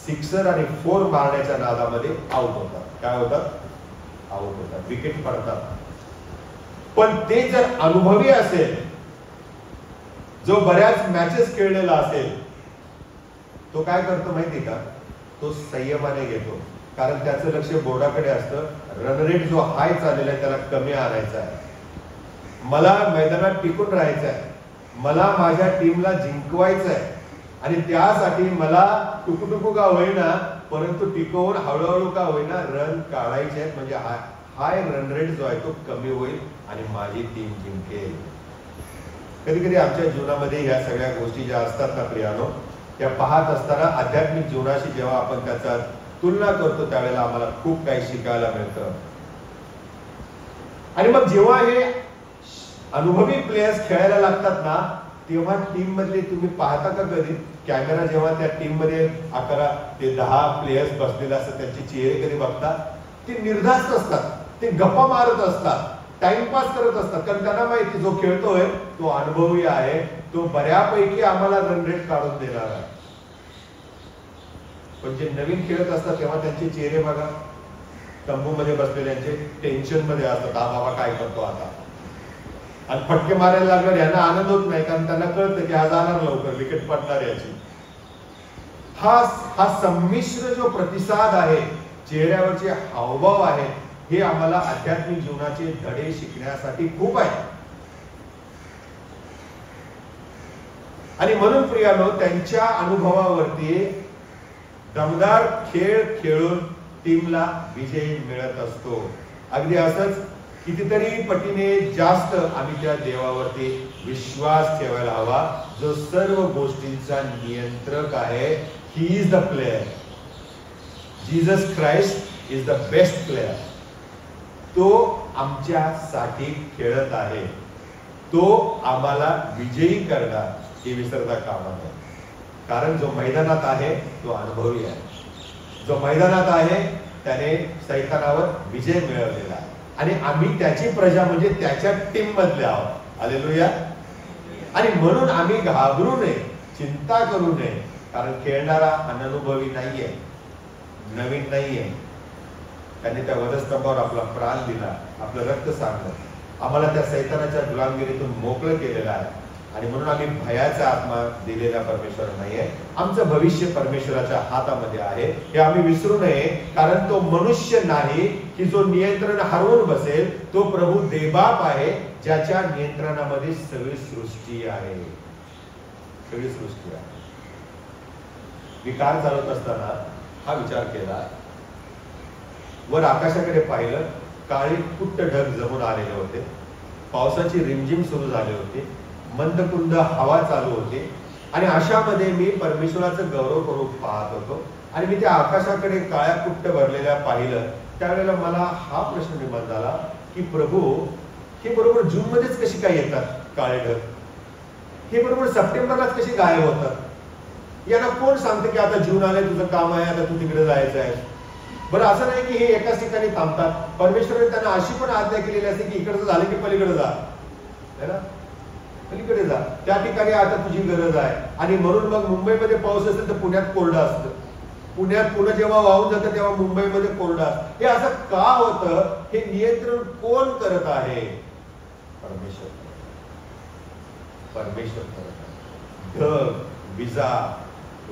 सिक्सर आणि फोर मारण्याच्या नादामध्ये आउट होतात. काय होतात? आउट होतात, विकेट पडतात. पण ते जर अनुभवी असेल, जो बऱ्याच मॅचेस खेळलेला असेल, तो काय करतो माहिती का? तो संयमाने घेतो, कारण त्याचं लक्ष बोर्डाकडे असतं. रन रेट जो हाय चाललेला आहे त्याला कमी आणायचा आहे, मला मैदानात टिकून राहायचं आहे, मला माझ्या टीमला जिंकवायचं आहे आणि त्यासाठी मला टुकटुकू का होईना परंतु टिकवून हळूहळू का होईना रन काढायचे आहेत, म्हणजे हाय रन रेट जो आहे तो कमी होईल आणि माझी टीम जिंकेल. कधी कधी आमच्या जीवनामध्ये या सगळ्या गोष्टी ज्या असतात ना प्रियानो, त्या पाहत असताना आध्यात्मिक जीवनाशी जेव्हा आपण त्याचा तुलना करतो त्यावेळेला आम्हाला खूप काही शिकायला मिळतं. आणि मग जेव्हा हे अनुभवी प्लेयर्स खेळायला लागतात ना, तेव्हा टीम मधले तुम्ही पाहता का कधी कॅमेरा जेव्हा त्या टीम मध्ये 11 ते 10 प्लेयर्स बसलेले असतात, त्यांचे चेहरे कधी बघता? ते निर्धास्त असतात, ते गप्पा मारत असतात, टाइमपास करत असतात, कारण त्यांना माहिती जो खेळतोय तो अनुभवी आहे, तो बऱ्यापैकी आम्हाला रन रेट काढून देणार आहे. पण जे नवीन खेळत असतात तेव्हा त्यांचे चेहरे बघा, तंबू मध्ये बसलेल्यांचे टेन्शन मध्ये असतात, हा बाबा काय करतो आता, आणि फटके मारायला लागल्यावर यांना आनंद होत नाही, कारण त्यांना कळतं की हा जाणार लवकर, विकेट पडणार याची. हा संमिश्र जो प्रतिसाद आहे, चेहऱ्यावरचे हावभाव आहे, हे आम्हाला आध्यात्मिक जीवनाचे धडे शिकण्यासाठी खूप आहे. आणि म्हणून प्रियानो, त्यांच्या अनुभवावरती दमदार खेळ खेळून टीमला विजय मिळत असतो. अगदी असंच कितीतरी पटीने जास्त आम्ही त्या देवावरती विश्वास ठेवायला हवा, जो सर्व गोष्टींचा नियंत्रक आहे. He is the player. Jesus Christ is the best player. तो आमच्यासाठी खेळत आहे, तो आम्हाला विजयी करणार हे विसरता कामा नये. कारण जो मैदानात आहे तो अनुभवी आहे, जो मैदानात आहे त्याने सैतानावर विजय मिळवलेला आहे आणि आम्ही त्याची प्रजा म्हणजे त्याच्या टीम मधले आहोत. हालेलुया. आणि म्हणून आम्ही घाबरू नये, चिंता करू नये, कारण खेळणारा अननुभवी नाहीये, नवीन नाहीये. त्यांनी त्या वधस्तंभावर आपला प्राण दिला, आपलं रक्त सांडलं, आम्हाला त्या सैतानाच्या गुलामगिरीतून मोकळं केलेलं आहे. आणि म्हणून आम्ही भयाचा आत्मा दिलेला परमेश्वर नाहीये, आमचं भविष्य परमेश्वराच्या हातामध्ये आहे, हे आम्ही विसरू नये. कारण तो मनुष्य नाही की जो नियंत्रण हरवून बसेल, तो प्रभू देवबाप आहे, ज्याच्या नियंत्रणामध्ये सगळी सृष्टी आहे, सगळी सृष्टी आहे. मी कार चालवत असताना हा विचार केला, वर आकाशाकडे पाहिलं, काळी कुट्ट ढग जमून आलेले होते, पावसाची रिमझिम सुरू झाली होती, मंदकुंद हवा चालू होती, आणि अशामध्ये मी परमेश्वराचं गौरव करून पाहत होतो. आणि मी त्या आकाशाकडे काळ्या कुट्ट भरलेल्या पाहिलं, त्यावेळेला मला हा प्रश्न निर्माण झाला की प्रभू, हे बरोबर जून मध्येच कशी काय येतात काळे ढग, हे बरोबर सप्टेंबरलाच कशी गायब होतात? यांना कोण सांगतं की आता जून आले, तुझं काम आहे, आता तू तिकडे जायचं आहे? बरं, असं नाही की हे एकाच ठिकाणी थांबतात. परमेश्वराने त्यांना अशी पण आज्ञा केलेली असते की इकडचं झालं की पलीकडे जा, है ना, पलीकडे जा, त्या ठिकाणी आता तुझी गरज आहे. आणि म्हणून मग मुंबईमध्ये पाऊस असेल तर पुण्यात कोरडं असतं, पुण्यात पुणे जेव्हा वाहून जातं तेव्हा मुंबईमध्ये कोरडं असतं. हे असं का होतं? हे नियंत्रण कोण करत आहे? परमेश्वर. परमेश्वर करत आहे. ढग, विजा,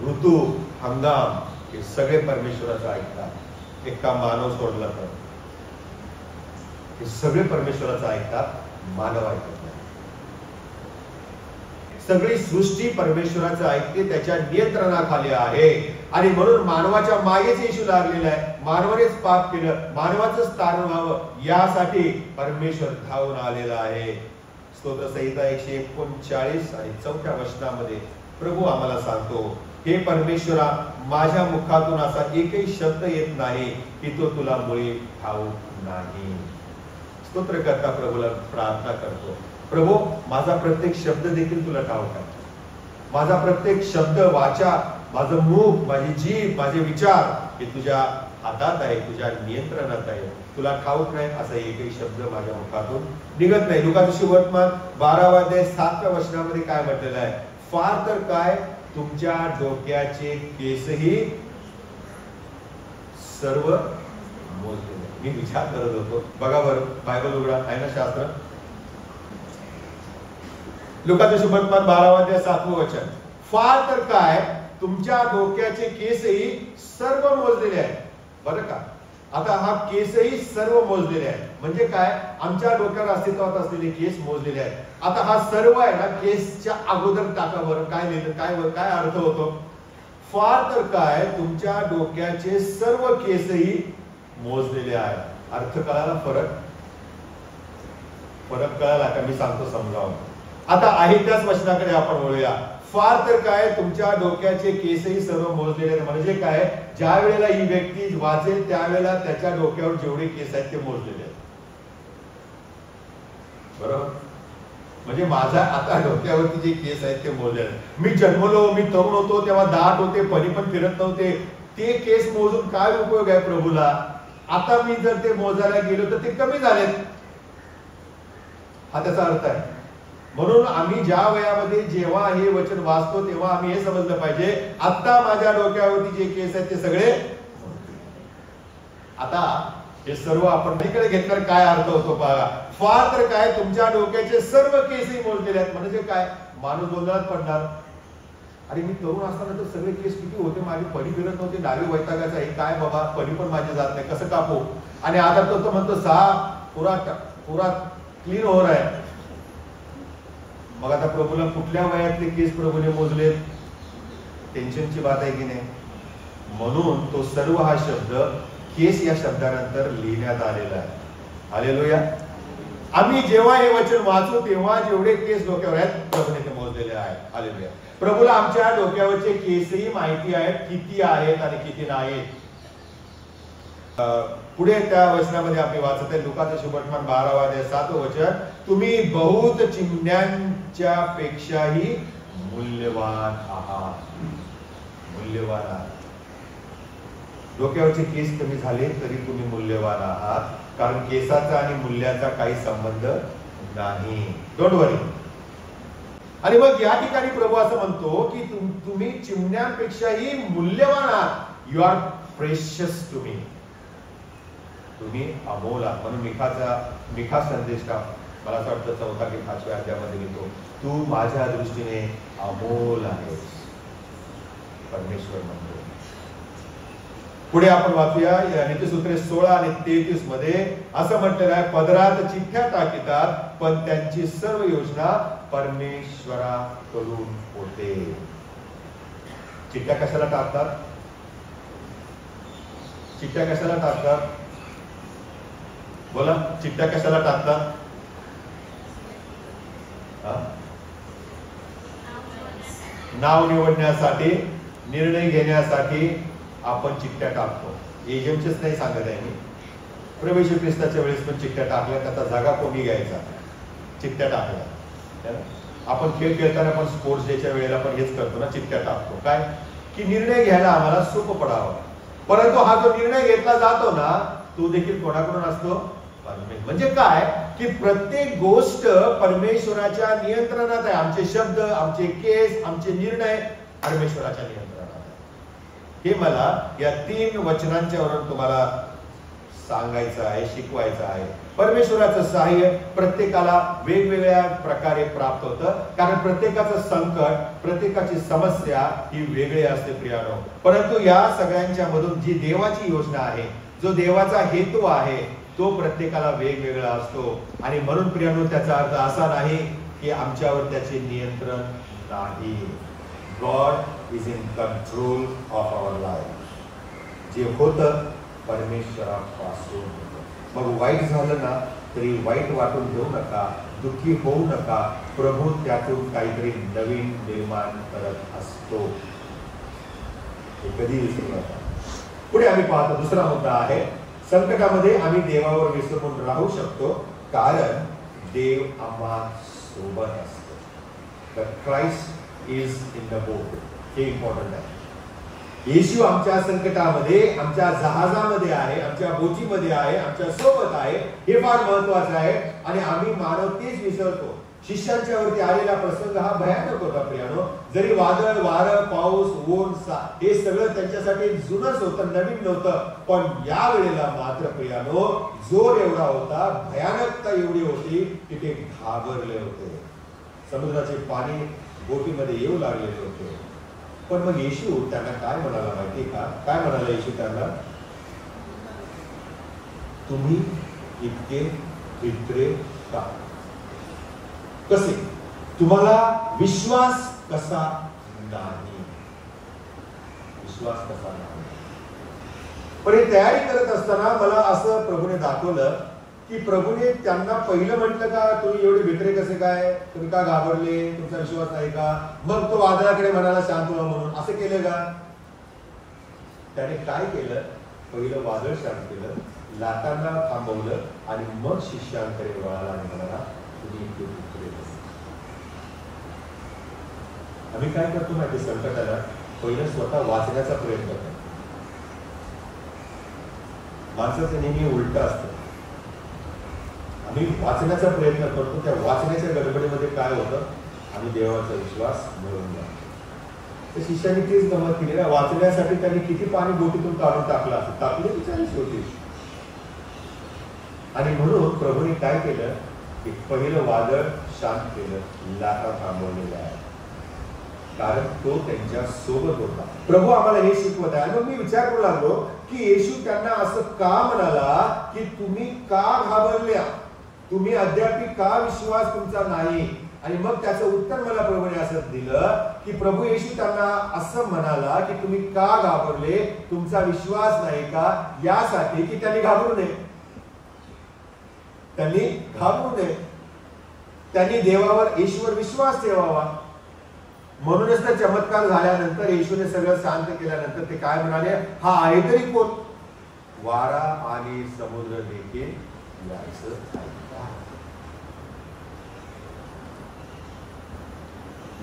ऋतू, हंगाम हे सगळे परमेश्वराचं ऐकतात. एका मानव सोडला तर हे सगळे परमेश्वराचं ऐकतात, मानव ऐकत नाही. सगळी सृष्टी परमेश्वराचं ऐकते, त्याच्या नियंत्रणाखाली आहे. आणि म्हणून मानवाच्या मागेच येशू लागलेला आहे. मानवानेच पाप केलं, मानवाचं स्थान व्हावं यासाठी परमेश्वर धावून आलेला आहे. स्तोत्र संहिता 139 आणि 4 वचनामध्ये प्रभू आम्हाला सांगतो, हे परमेश्वरा, माझ्या मुखातून असा एकही शब्द येत नाही की तो तुला मुळे ठाऊक नाही. स्तोत्र करता प्रभूला प्रार्थना करतो, प्रभू माझा प्रत्येक शब्द देखील तुला ठाऊक आहे. माझा प्रत्येक शब्द, वाचा, माझं मुख, माझी जीभ, माझे विचार हे तुझ्या हातात आहे, तुझ्या नियंत्रणात आहे. तुला ठाऊक नाही असा एकही शब्द माझ्या मुखातून निघत नाही. लुकाचं सुवर्तमान 12 अध्याय 7 वचनामध्ये काय म्हटलेलं आहे? फार तर काय, तुमच्या डोक्याचे केसही सर्व मोजलेले. मी विचार करत होतो, बघा बरं बायबल उघडा, आहे ना शास्त्र. लुकाचं सुवर्तमान 12 अध्याय 7 वचन, फार तर काय, तुमच्या डोक्याचे केसही सर्व मोजलेले आहेत. बरं का, आता हा केसही सर्व मोजलेले आहेत म्हणजे काय? आमच्या डोक्यावर अस्तित्वात असलेले केस मोजलेले आहेत. आता हा सर्व आहे ना, केसच्या अगोदर टाका बरं, काय लिहिलं, काय अर्थ होतो? फार तर काय, तुमच्या डोक्याचे सर्व केसही मोजलेले आहेत. अर्थ कळाला? फरक कळाला का? मी सांगतो समजावून. आता आहे त्याच वचनाकडे आपण वळूया. फार तर काय, तुमच्या डोक्याचे केसही सर्व मोजलेले आहेत म्हणजे काय? ज्या वेळेला ही व्यक्ती वाचेल त्यावेळेला त्याच्या डोक्यावर जेवढे केस आहेत ते मोजलेले आहेत. बरोबर? म्हणजे माझ्या आता डोक्यावरती जे केस आहेत ते मोजलेले आहेत. मी जन्मलो, मी तरुण होतो तेव्हा दाट होते, पणी पण फिरत नव्हते. ते केस मोजून काय उपयोग आहे प्रभूला? आता मी जर ते मोजायला गेलो तर ते कमी झालेत, हा त्याचा अर्थ आहे. म्हणून आम्ही ज्या वयामध्ये जेव्हा हे वचन वाचतो तेव्हा आम्ही हे समजलं पाहिजे, आता माझ्या डोक्यावरती जे केस आहेत ते सगळे. आता हे सर्व आपण तिकडे घेतल्यावर काय अर्थ होतो बघा. फार तर काय, तुमच्या डोक्याचे सर्व केसही मोजलेले आहेत म्हणजे काय? माणूस गोंधळात पडणार, अरे मी तरुण असताना तर सगळे केस किती होते, माझी पडी फिरत नव्हते, डावी वैतागाचा, हे काय बाबा, पडी पण माझी जात नाही, कसं कापू? आणि आता तो म्हणतो सहा पुरा क्लीन हो रहा है. मग आता प्रभूला कुठल्या वयातले केस प्रभूने मोजले? टेन्शनची बात आहे की नाही? म्हणून तो सर्व हा शब्द केस या शब्दानंतर लिहिण्यात आलेला आहे. हालेलुया. आम्ही जेव्हा हे वचन वाचू तेव्हा जेवढे केस डोक्यावर आहेत प्रभूने ते मोजलेले आहेत. हालेलुया. प्रभूला आमच्या डोक्यावरचे केसही माहिती आहेत, किती आहेत आणि किती नाहीत. पुढे त्या वचनामध्ये आपण वाचत आहे लुकाचं सुवर्तमान 12 अध्याय 7 वचन, तुम्ही बहुत चिमण्यांच्या पेक्षाही मूल्यवान आहात. मूल्यवान आहात. डोक्यावरचे केस कमी झाले तरी तुम्ही मूल्यवान आहात, कारण केसाचा आणि मूल्याचा काही संबंध नाही. डोंट वरी. आणि मग या ठिकाणी प्रभू असं म्हणतो की तुम्ही चिमण्यांपेक्षाही मूल्यवान आहात. You are precious to me. तुम्ही अमोल आहात. म्हणून मिखा संदेशा मला असं वाटतं 4 की 5 अध्यायामध्ये लिहितो, तू माझ्या दृष्टीने अमोल आहेस. परमेश्वर म्हणतो. पुढे आपण वाचूया नीतिसूत्रे 16 आणि 33 मध्ये असं म्हटलेलं आहे, पदरात चिठ्ठ्या टाकीतात पण त्यांची सर्व योजना परमेश्वराकडून होते. चिठ्ठ्या कशाला टाकतात? चिठ्ठ्या कशाला टाकतात? बोला, चिठ्ठ्या कशाला टाकतात? नाव निवडण्यासाठी, निर्णय घेण्यासाठी आपण चिठ्ठ्या टाकतो. एजंटच नाही सांगत आहे मी. प्रभू येशू ख्रिस्ताच्या वेळेस पण चिठ्ठ्या टाकल्या, त्याचा जागा कोणी घ्यायचा? चिठ्ठ्या टाकल्या. आपण खेळ खेळताना पण स्पोर्ट्स डेच्या वेळेला पण हेच करतो ना, चिठ्ठ्या टाकतो. काय की निर्णय घ्यायला आम्हाला सोपं पडावं. परंतु हा जो निर्णय घेतला जातो ना तो देखील कोणाकडून असतो? म्हणजे काय की प्रत्येक गोष्ट परमेश्वराच्या नियंत्रणात आहे. आमचे शब्द, आमचे केस, आमचे निर्णय परमेश्वराच्या नियंत्रणात आहे. हे मला या 3 वचनांच्या वरून तुम्हाला सांगायचं आहे, शिकवायचं आहे. परमेश्वराचं सहाय्य प्रत्येकाला वेगवेगळ्या प्रकारे प्राप्त होतं, कारण प्रत्येकाचं संकट, प्रत्येकाची समस्या ही वेगळी असते प्रियानो. परंतु या सगळ्यांच्या मधून जी देवाची योजना आहे, जो देवाचा हेतू आहे, तो प्रत्येकाला वेगवेगळा असतो. आणि म्हणून प्रियानो त्याचा अर्थ असा नाही की आमच्यावर त्याचे नियंत्रण नाही. God is in control of our life. जे होतं परमेश्वरापासून होतं. मग वाईट झालं ना तरी वाईट वाटून घेऊ नका, दुःखी होऊ नका. प्रभू त्यातून काहीतरी नवीन निर्माण करत असतो. हे कधी विसरू नका. पुढे आम्ही पाहतो दुसरा मुद्दा आहे, संकटामध्ये आम्ही देवावर विसरून राहू शकतो कारण देव आम्हा सोबत असतो. The Christ is in the boat. हे इम्पॉर्टंट आहे. येशू आमच्या संकटामध्ये, आमच्या जहाजामध्ये आहे, आमच्या बोटीमध्ये आहे, आमच्या सोबत आहे. हे फार महत्वाचं आहे. आणि आम्ही मानव तेच विसरतो. शिष्यांच्या वरती आलेला प्रसंग हा भयानक होता प्रियानो. जरी वादळ, वारं, पाऊस, ऊन हे सगळं त्यांच्यासाठी जुनच होतं, नवीन नव्हतं. पण या वेळेला मात्र प्रियानो जोर एवढा होता, भयानकता एवढी होती की ते घाबरले होते. समुद्राचे पाणी बोटीमध्ये येऊ लागलेले होते. पण मग येशू त्यांना काय म्हणाला माहिती का? काय म्हणाला येशू त्यांना? तुम्ही इतके भित्रे का? कसे? तुम्हाला विश्वास कसा नाही? विश्वास कसा नाही? पण हे तयारी करत असताना मला असं प्रभूने दाखवलं की प्रभूने त्यांना पहिलं म्हटलं का तुम्ही एवढे भित्रे कसे काय? तुम्ही का घाबरले? तुमचा विश्वास नाही का? मग तो वादळाकडे म्हणाला शांत व्हा म्हणून. असं केलं का? त्याने काय केलं? पहिलं वादळ शांत केलं, लाटांना थांबवलं आणि मग शिष्यांकडे वळाला आणि म्हणाला तुम्ही इतके भित्रे कसे? आम्ही काय करतो माहिती संकटाला? पहिलं स्वतः वाचण्याचा प्रयत्न करतो. माणसाचं नेहमी उलट असतं. आम्ही वाचण्याचा प्रयत्न करतो. त्या वाचण्याच्या गडबडीमध्ये काय होतं? आम्ही देवाचा विश्वास मिळवून जातो. त्या शिष्याने तेच गमत केली ना. वाचण्यासाठी त्यांनी किती पाणी बोटीतून काढून टाकलं असं, टाकले विचारले शेवटी. आणि म्हणून प्रभूने काय केलं की पहिलं वादळ शांत केलं, लाटा थांबवलेल्या आहे, कारण तो त्यांच्या सोबत होता. प्रभू आम्हाला हे शिकवत आहे. आणि मी विचार करू लागलो की येशू त्यांना असं का म्हणाला की तुम्ही का घाबरल्या? तुम्ही अद्याप का विश्वास तुमचा नाही? आणि मग त्याचं उत्तर मला प्रभूने असं दिलं की प्रभू येशू त्यांना असं म्हणाला की तुम्ही का घाबरले? तुमचा विश्वास नाही का? यासाठी की त्यांनी घाबरू नये. त्यांनी घाबरू नये. त्यांनी देवावर, येशूवर विश्वास ठेवावा. म्हणूनच तर चमत्कार झाल्यानंतर, येशूने सगळं शांत केल्यानंतर ते काय म्हणाले? हा आहे तरी कोण? वारा आणि समुद्र देखील यायचं आहे.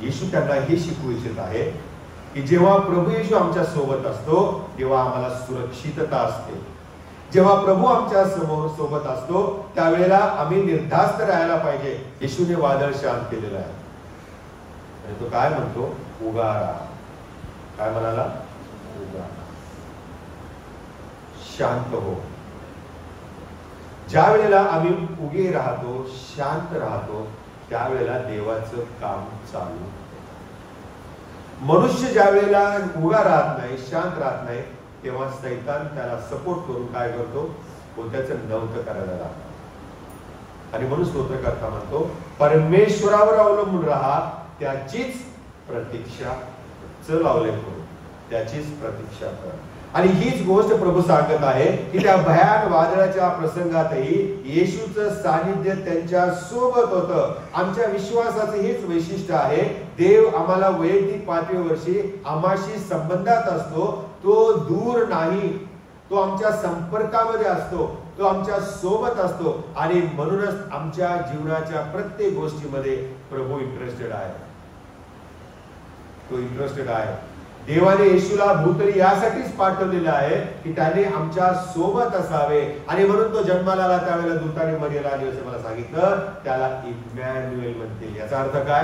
येशू त्यांना हे शिकवू इच्छित आहे की जेव्हा प्रभू येशू आमच्या सोबत असतो तेव्हा आम्हाला सुरक्षितता असते. जेव्हा प्रभू आमच्या समोर सोबत असतो त्यावेळेला आम्ही निर्धास्त राहायला पाहिजे. येशूने वादळ शांत केलेलं आहे आणि तो काय म्हणतो? उगा राहा. काय म्हणाला? उगा राहा, शांत हो. ज्या वेळेला आम्ही उगे राहतो, शांत राहतो, त्यावेळेला देवाचं काम चालू. मनुष्य ज्या वेळेला उगा राहत नाही, शांत राहत नाही, तेव्हा सैतान त्याला सपोर्ट करून काय करतो? त्याचं नव्हतं करायला लागतं. आणि म्हणून स्तोत्रकर्ता म्हणतो परमेश्वरावर अवलंबून राहा, त्याचीच प्रतीक्षा लावले करू, त्याचीच प्रतीक्षा कर. आणि हीच गोष्ट प्रभू सांगत आहे की त्या भयान वादळाच्या प्रसंगातही येशूचं सानिध्य त्यांच्या सोबत होतं. आमच्या विश्वासाचं हेच वैशिष्ट्य आहे. देव आम्हाला वैयक्तिक पातळीवरशी आम्हाशी संबंधात असतो. तो दूर नाही, तो आमच्या संपर्कामध्ये असतो, तो आमच्या सोबत असतो. आणि म्हणूनच आमच्या जीवनाच्या प्रत्येक गोष्टीमध्ये प्रभू इंटरेस्टेड आहे. तो इंटरेस्टेड आहे. देवाने येशूला भूतरी यासाठीच पाठवलेलं आहे की त्याने आमच्या सोबत असावे. आणि म्हणून तो जन्माला आला त्यावेळेला दूताने मरियला आली असं मला सांगितलं. त्याला इम्मॅन्युएल म्हणतील. याचा अर्थ काय?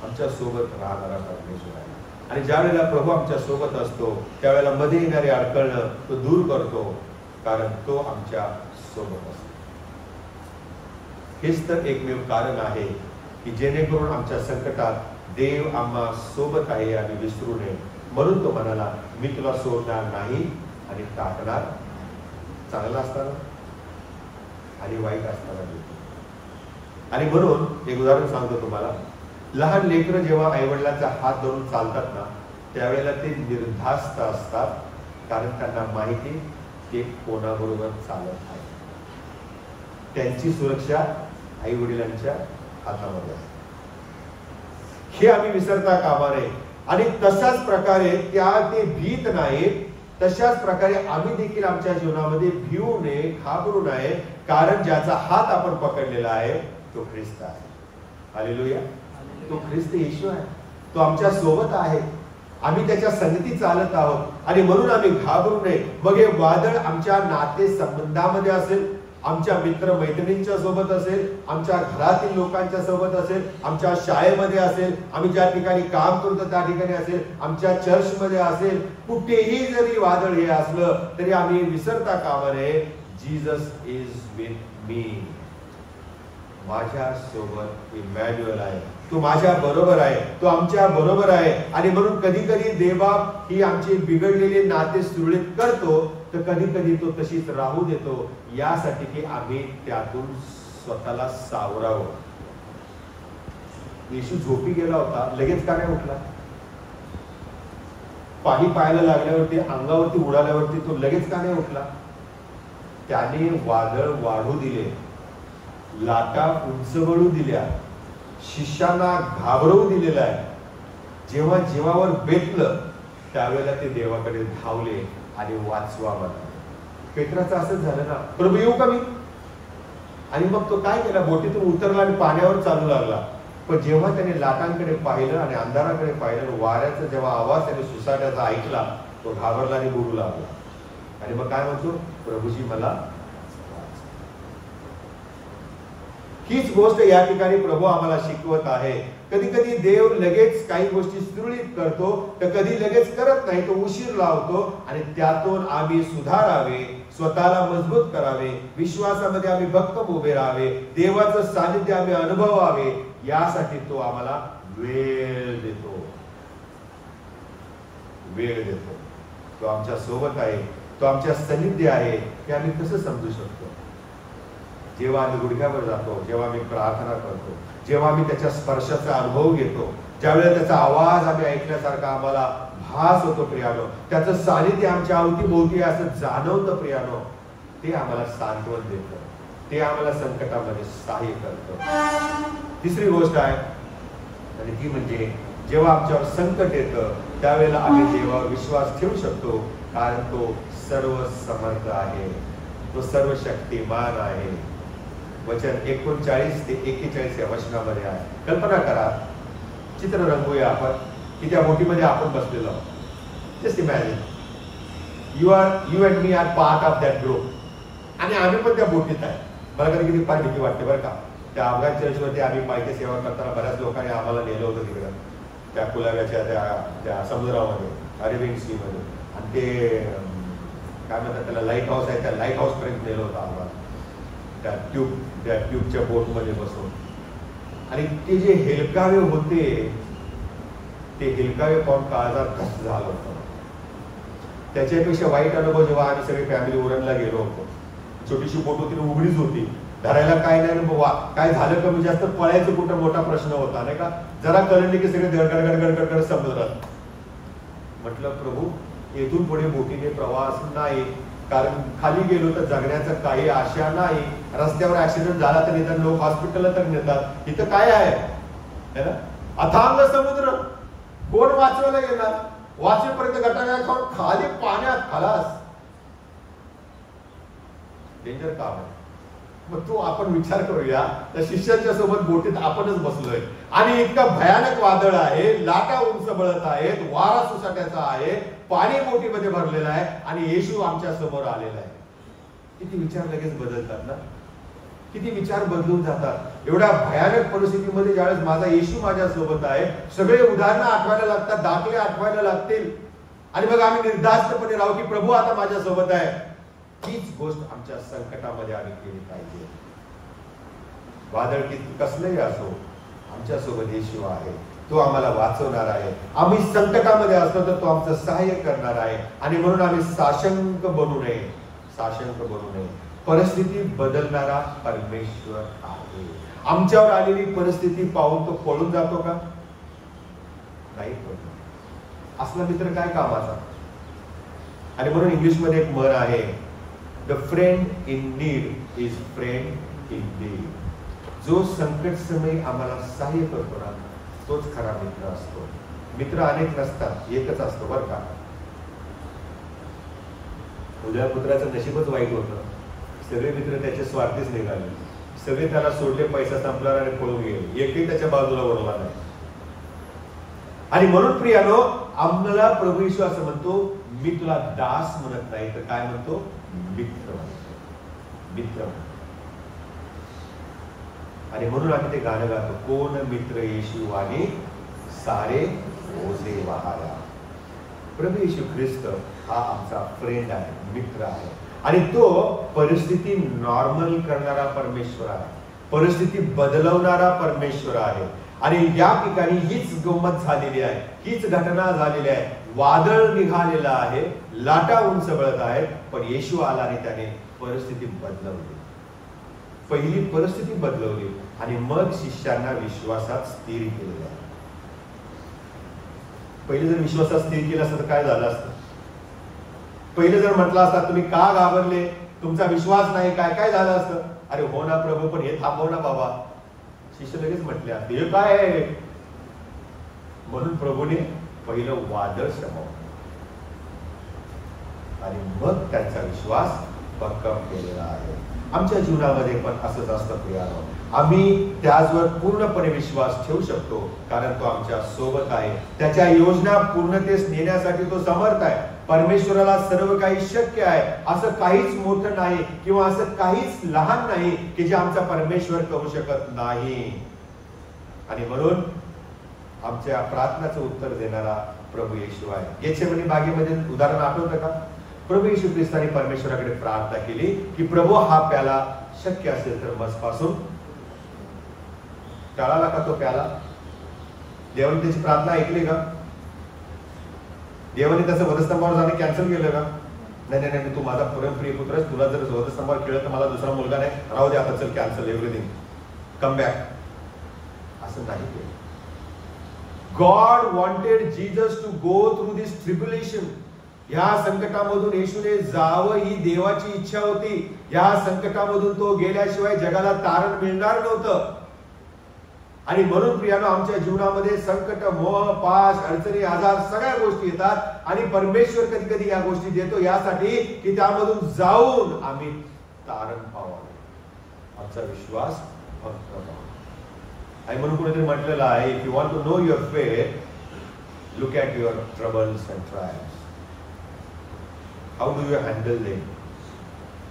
आमच्या सोबत राहणारा परमेश्वर आहे. आणि ज्या वेळेला प्रभू आमच्या सोबत असतो त्यावेळेला मध्ये येणारे अडकळणं तो दूर करतो, कारण तो आमच्या सोबत असतो. हेच तर एकमेव कारण आहे की जेणेकरून आमच्या संकटात देव आम्हा सोबत आहे आणि विसरू नये. म्हणून तो म्हणाला मी तुला सोडणार नाही आणि टाकणार. चांगला असताना आणि वाईट असताना. आणि म्हणून एक उदाहरण सांगतो तुम्हाला. लहान लेकरं जेव्हा आईवडिलांचा हात धरून चालतात ना, त्यावेळेला ते निर्धास्त असतात, कारण त्यांना माहिती ते कोणाबरोबर चालत आहे. त्यांची सुरक्षा आई वडिलांच्या हातामध्ये असते. हे आम्ही विसरता कामा नये. आणि तशाच प्रकारे ते भीत नाहीत, तशाच प्रकारे आम्ही देखील आमच्या जीवनामध्ये भिवू नये, घाबरू नये, कारण ज्याचा हात आपण पकडलेला आहे तो ख्रिस्त आहे. हालेलुया. तो ख्रिस्त येशू आहे. तो आमच्या सोबत आहे. आम्ही त्याच्या संगती चालत आहोत आणि म्हणून आम्ही घाबरू नये. मग हे वादळ आमच्या नाते संबंधामध्ये असेल, आमच्या मित्र मैत्रिणींच्या सोबत असेल, आमच्या घरातील लोकांच्या सोबत असेल, आमच्या शाळेमध्ये असेल, आम्ही ज्या ठिकाणी काम करतो त्या ठिकाणी असेल, आमच्या चर्चमध्ये असेल, कुठेही जरी वादळ हे असलं तरी आम्ही विसरता कामा नये, जीसस इज विथ मी. माझ्या सोबत इमॅन्युअल आहे. तो माझ्या बरोबर आहे. तो आमच्या बरोबर आहे. आणि म्हणून कधी कधी देवा ही आमची बिघडलेली नाते सुरळीत करतो, तर कधी कधी तो तशीच राहू देतो, यासाठी की आम्ही त्यातून स्वतःला सावरावं. येशू झोपी गेला होता, लगेच का नाही उठला? पाणी पाहायला लागल्यावरती, अंगावरती उडाल्यावरती तो लगेच का नाही उठला? त्याने वादळ वाढू दिले, लाटा उंच वळू दिल्या, शिष्यांना घाबरवू दिलेला आहे. जेव्हा जीवावर बेतलं त्यावेळेला ते देवाकडे धावले आणि वाचवा मला. पेत्राचं असंच झालं ना, प्रभू येऊ का मी? आणि मग तो काय केला? बोटीतून उतरला आणि पाण्यावर चालू लागला. पण जेव्हा त्याने लाटांकडे पाहिलं आणि अंधाराकडे पाहिलं, वाऱ्याचा जेव्हा आवाज त्याने सुसाट्याचा ऐकला, तो घाबरला आणि बुडू लागला. आणि मग काय म्हणतो? प्रभूजी मला. हीच गोष्ट या ठिकाणी प्रभू आम्हाला शिकवत आहे. कधी कधी देव लगेच काही गोष्टी सुरळीत करतो, तर कधी लगेच करत नाही, तो उशीर लावतो. आणि त्यातून आम्ही सुधारावे, स्वतःला मजबूत करावे, विश्वासामध्ये आम्ही भक्कम उभे राहावे, देवाचं सानिध्य आम्ही अनुभवावे, यासाठी तो आम्हाला वेळ देतो. वेळ देतो. तो आमच्या सोबत आहे, तो आमच्या सानिध्य आहे. हे आम्ही कसं समजू शकतो? जेव्हा आम्ही गुडघ्यावर जातो, जेव्हा आम्ही प्रार्थना करतो, जेव्हा आम्ही त्याच्या स्पर्शाचा अनुभव घेतो, ज्यावेळेला त्याचा आवाज आम्ही ऐकल्यासारखा आम्हाला भास होतो प्रियानो, त्याचं सानिध्य आमच्या अवतीभोवती असं जाणवतं प्रियानो, ते आम्हाला सांत्वन देतं, ते आम्हाला संकटामध्ये सहाय्य करतं. तिसरी गोष्ट आहे आणि ती म्हणजे जेव्हा आमच्यावर संकट येतं त्यावेळेला आम्ही देवावर विश्वास ठेवू शकतो, कारण तो सर्व समर्थ आहे, तो सर्व शक्तिमान आहे. वचन 39 ते 41 या वचनामध्ये आहे. कल्पना करा, चित्र रंगूया आपण की त्या बोटीमध्ये आपण बसलेलो आहोत. Just imagine you and me are part of that group, आणि आम्ही पण त्या बोटीत आहे. मला कधी कधी फार भीती वाटते बरं का. त्या अफगाण चर्चमध्ये आम्ही पालखी सेवा करताना बऱ्याच लोकांनी आम्हाला नेलं होतं तिकडं, त्या कुलाव्याच्या त्या समुद्रामध्ये, अरेबियन सी मध्ये. आणि ते काय म्हणतात त्याला, लाईट हाऊस आहे, त्या लाईट हाऊस पर्यंत नेलं होतं आम्हाला, त्या ट्यूबच्या बोटमध्ये बसून. आणि ते जे हेलकावे होते, ते हेलकावे पाहून काळजात धस झालं होतं. त्याच्यापेक्षा वाईट अनुभव जेव्हा आम्ही सगळे फॅमिली उरणला गेलो होतो. छोटीशी बोट होती, उघडीच होती, धरायला काय नाही, काय झालं कमी जास्त पळायचं कुठं मोठा प्रश्न होता नाही का. जरा कळले की सगळे गडगड समुद्रात. म्हटलं प्रभू येथून पुढे बोटीने प्रवास नाही, कारण खाली गेलो तर जगण्याचं काही आशा नाही. रस्त्यावर ऍक्सिडेंट झाला तर निदान लोक हॉस्पिटलला तर नेतात, इथं काय आहे ना, अथांग समुद्र, कोण वाचवायला येणार? वाचेपर्यंत गटांगळ्या खाऊन खाली पाण्यात खलास. डेंजर काम आहे. मग तो आपण विचार करूया, त्या शिष्यांच्या सोबत बोटीत आपणच बसलोय आणि इतका भयानक वादळ आहे, लाटा उंच बळत आहेत, वारा सुसाट्याचा आहे, पाणी बोटीमध्ये भरलेलं आहे आणि येशू आमच्या समोर आलेला आहे. किती विचार लगेच बदलतात ना, किती विचार बदलून जातात. एवढ्या भयानक परिस्थितीमध्ये ज्यावेळेस माझा येशू माझ्या सोबत आहे, सगळे उदाहरणं आठवायला लागतात, दाखले आठवायला लागतील आणि मग आम्ही निर्धास्तपणे राहू की प्रभू आता माझ्या सोबत आहे. हीच गोष्ट आमच्या संकटामध्ये आम्ही केली पाहिजे. वादळ कसलंही असो, आमच्या सोबत येशू आहे, तो आम्हाला वाचवणार आहे. आम्ही संकटामध्ये असलो तर तो आमचं सहाय्य करणार आहे. आणि म्हणून आम्ही साशंक बनू नये, साशंक बनू नये. परिस्थिती बदलणारा परमेश्वर आहे. आमच्यावर आलेली परिस्थिती पाहून तो पळून जातो का? नाही पळतो. असला मित्र काय कामाचा? आणि म्हणून इंग्लिशमध्ये एक म्हण आहे, the friend in need is friend in deed. जो संकट समयी आम्हाला सहाय्य करतो ना, तोच खरा मित्र असतो. मित्र अनेक नसतात, एकच असतो बरं का. उद्या पुत्राचं नशीबच वाईट होतं. सगळे मित्र त्याचे स्वार्थीच निघाले, सगळे त्याला सोडले, पैसा संपला आणि पळून गेले, एकही त्याच्या बाजूला वळला नाही. आणि म्हणून प्रियानो, आम्हाला प्रभू येशू असं म्हणतो, मी तुला दास म्हणत नाही, तर काय म्हणतो? मित्र म्हणतो. मित्र. आणि म्हणून आम्ही ते गाणं गातो, कोण मित्र येशू आणि सारे ओझे वाहाया. प्रभू येशू ख्रिस्त हा आमचा फ्रेंड आहे, मित्र आहे. आणि तो परिस्थिती नॉर्मल करणारा परमेश्वर आहे, परिस्थिती बदलवणारा परमेश्वर आहे. आणि या ठिकाणी हीच गंमत झालेली आहे, हीच घटना झालेली आहे. वादळ निघालेलं आहे, लाटा उंच बळत आहेत, पण येशू आला आणि त्याने परिस्थिती बदलवली. पहिली परिस्थिती बदलवली आणि मग शिष्यांना विश्वासात स्थिर केलेलं आहे. पहिले जर विश्वासात स्थिर केलं असतं तर काय झालं असतं? पहिले जर म्हटलं असतं, तुम्ही का घाबरले, तुमचा विश्वास नाही, काय काय झालं असतं? अरे हो ना प्रभू, पण हे थांबव ना बाबा. शिष्य लगेच म्हटले असते, हे काय आहे? म्हणून प्रभूने पहिलं वादळ शमवलं आणि मग त्यांचा विश्वास भक्कम केलेला आहे. आमच्या जीवनामध्ये पण असंच असतं प्रियानो. आम्ही त्याचवर पूर्णपणे विश्वास ठेवू शकतो, कारण तो आमच्या सोबत आहे. त्याच्या योजना पूर्णतेस नेण्यासाठी तो समर्थ आहे. परमेश्वराला सर्व काही शक्य आहे. असं काहीच मोठं नाही किंवा असं काहीच लहान नाही की जे आमचा परमेश्वर करू शकत नाही. आणि म्हणून आमच्या प्रार्थनाचं उत्तर देणारा प्रभू येशू आहे. गेतसेमनी बागेमध्ये उदाहरण आठवतं का? प्रभू येशू ख्रिस्ताने परमेश्वराकडे प्रार्थना केली की प्रभू, हा प्याला शक्य असेल तर मजपासून टाळाला का तो प्याला? देवाने त्याची प्रार्थना ऐकली का? देवाने त्याचं वधस्तंभावर जाणं कॅन्सल केलं का? नाही नाही नाही, तू माझा परमप्रिय पुत्र आहेस, तुला जर वधस्तंभावर केलं तर मला दुसरा मुलगा नाही, राहू दे आता, चल कॅन्सल एव्हरीथिंग, कम बॅक. असं नाही केलं. God wanted Jesus to go through this tribulation. या संकटामधून येशूने जावं ही देवाची इच्छा होती. या संकटामधून तो गेल्याशिवाय जगाला तारण मिळणार नव्हतं. आणि म्हणून प्रियानो, आमच्या जीवनामध्ये संकट, मोह, पाश, अडचणी, आजार सगळ्या गोष्टी येतात आणि परमेश्वर कधी कधी या गोष्टी देतो यासाठी की त्यामधून जाऊन आम्ही तारण पाहावं, आमचा विश्वास भक्कम व्हावा. आणि म्हणून कुणीतरी म्हटलेलं आहे, if you want to know your faith, look at your troubles and trials. How do you handle them?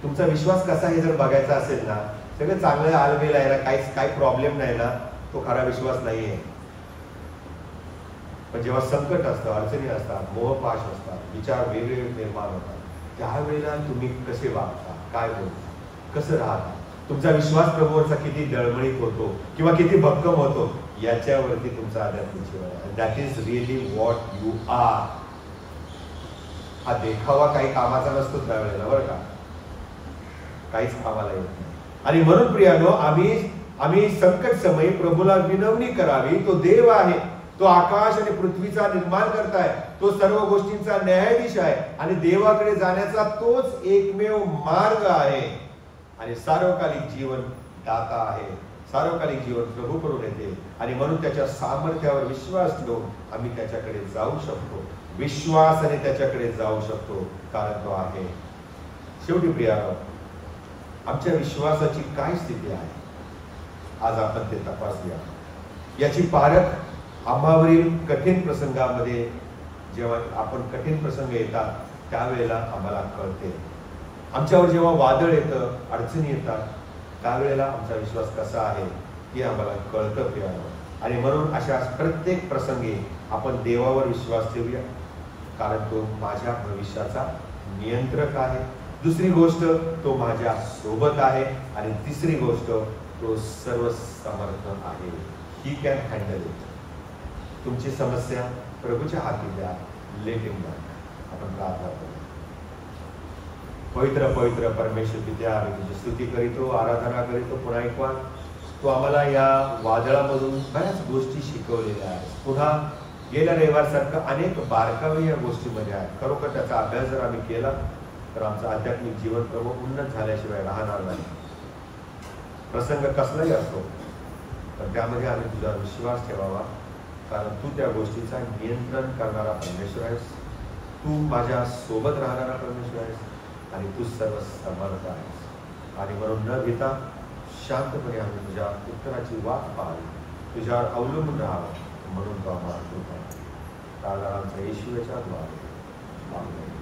तुमचा विश्वास कसा आहे जर बघायचा असेल ना, सगळं चांगलं आलबेल आहे ना, काही प्रॉब्लेम नाही ना, तो खरा विश्वास नाहीये. पण जेव्हा संकट असतं, अडचणी असतात, मोहपाश असतात, विचार वेगवेगळे निर्माण होतात, त्यावेळेला तुम्ही कसे वागता, काय बोलता, कसं राहता, तुमचा विश्वास प्रभूवरचा किती डळमळीत होतो किंवा किती भक्कम होतो, याच्यावरती तुमचा आध्यात्मिक जीवन आहे. That is really what you are. हा देखावा काही कामाचा नसतो त्यावेळेला, बरं का, काहीच कामाला येत नाही. आणि म्हणून प्रियानो, आम्ही संकट समयी प्रभूला विनवणी करावी. तो देव आहे, तो आकाश आणि पृथ्वीचा निर्माण करताय, तो सर्व गोष्टींचा न्यायाधीश आहे आणि देवाकडे जाण्याचा तोच एकमेव मार्ग आहे. आणि सार्वकालिक जीवन दाता आहे, सार्वकालिक जीवन प्रभूकडून येते. आणि म्हणून त्याच्या सामर्थ्यावर विश्वास ठेवून आम्ही त्याच्याकडे जाऊ शकतो, विश्वासाने त्याच्याकडे जाऊ शकतो, कारण तो आहे. शेवटी प्रियानो, आमच्या विश्वासाची काय स्थिती आहे आज आपण ते तपासूया. याची पारख आम्हावरील कठीण प्रसंगामध्ये, जेव्हा आपण कठीण प्रसंग येतात त्यावेळेला आम्हाला कळते. आमच्यावर जेव्हा वादळ येतं, अडचणी येतात, त्यावेळेला आमचा विश्वास कसा आहे हे आम्हाला कळतं प्रियानो. आणि म्हणून अशा प्रत्येक प्रसंगी आपण देवावर विश्वास ठेवूया, कारण तो माझ्या भविष्याचा नियंत्रक आहे. दुसरी गोष्ट, तो माझ्या सोबत आहे. आणि तिसरी गोष्ट, तो सर्व समर्थ आहे. He can handle it. तुमची समस्या प्रभूच्या हाती द्या, लेट हिम वर्क. आपण प्रार्थना करू. पवित्र पवित्र परमेश्वर पित्या, आम्ही तुझी स्तुती करीतो, आराधना करीतो. पुन्हा एकवार तू आम्हाला या वादळामधून बऱ्याच गोष्टी शिकवलेल्या आहेत. पुन्हा गेल्या रविवारसारखं अनेक बारकावे या गोष्टीमध्ये आहेत. खरोखर त्याचा अभ्यास जर आम्ही केला तर आमचं आध्यात्मिक जीवन प्रभू उन्नत झाल्याशिवाय राहणार नाही. प्रसंग कसलाही असतो तर त्यामध्ये आम्ही तुझा विश्वास ठेवावा, कारण तू त्या गोष्टीचा नियंत्रण करणारा परमेश्वर आहेस. तू माझ्या सोबत राहणारा परमेश्वर आहेस आणि तू सर्व समर्थ आहेस. आणि म्हणून न भीता शांतपणे आम्ही तुझ्या उत्तराची वाट पाहावी, तुझ्यावर अवलंबून राहावं म्हणून तो आम्हाला कृपा. आमच्या येशूच्या द्वारे आमेन.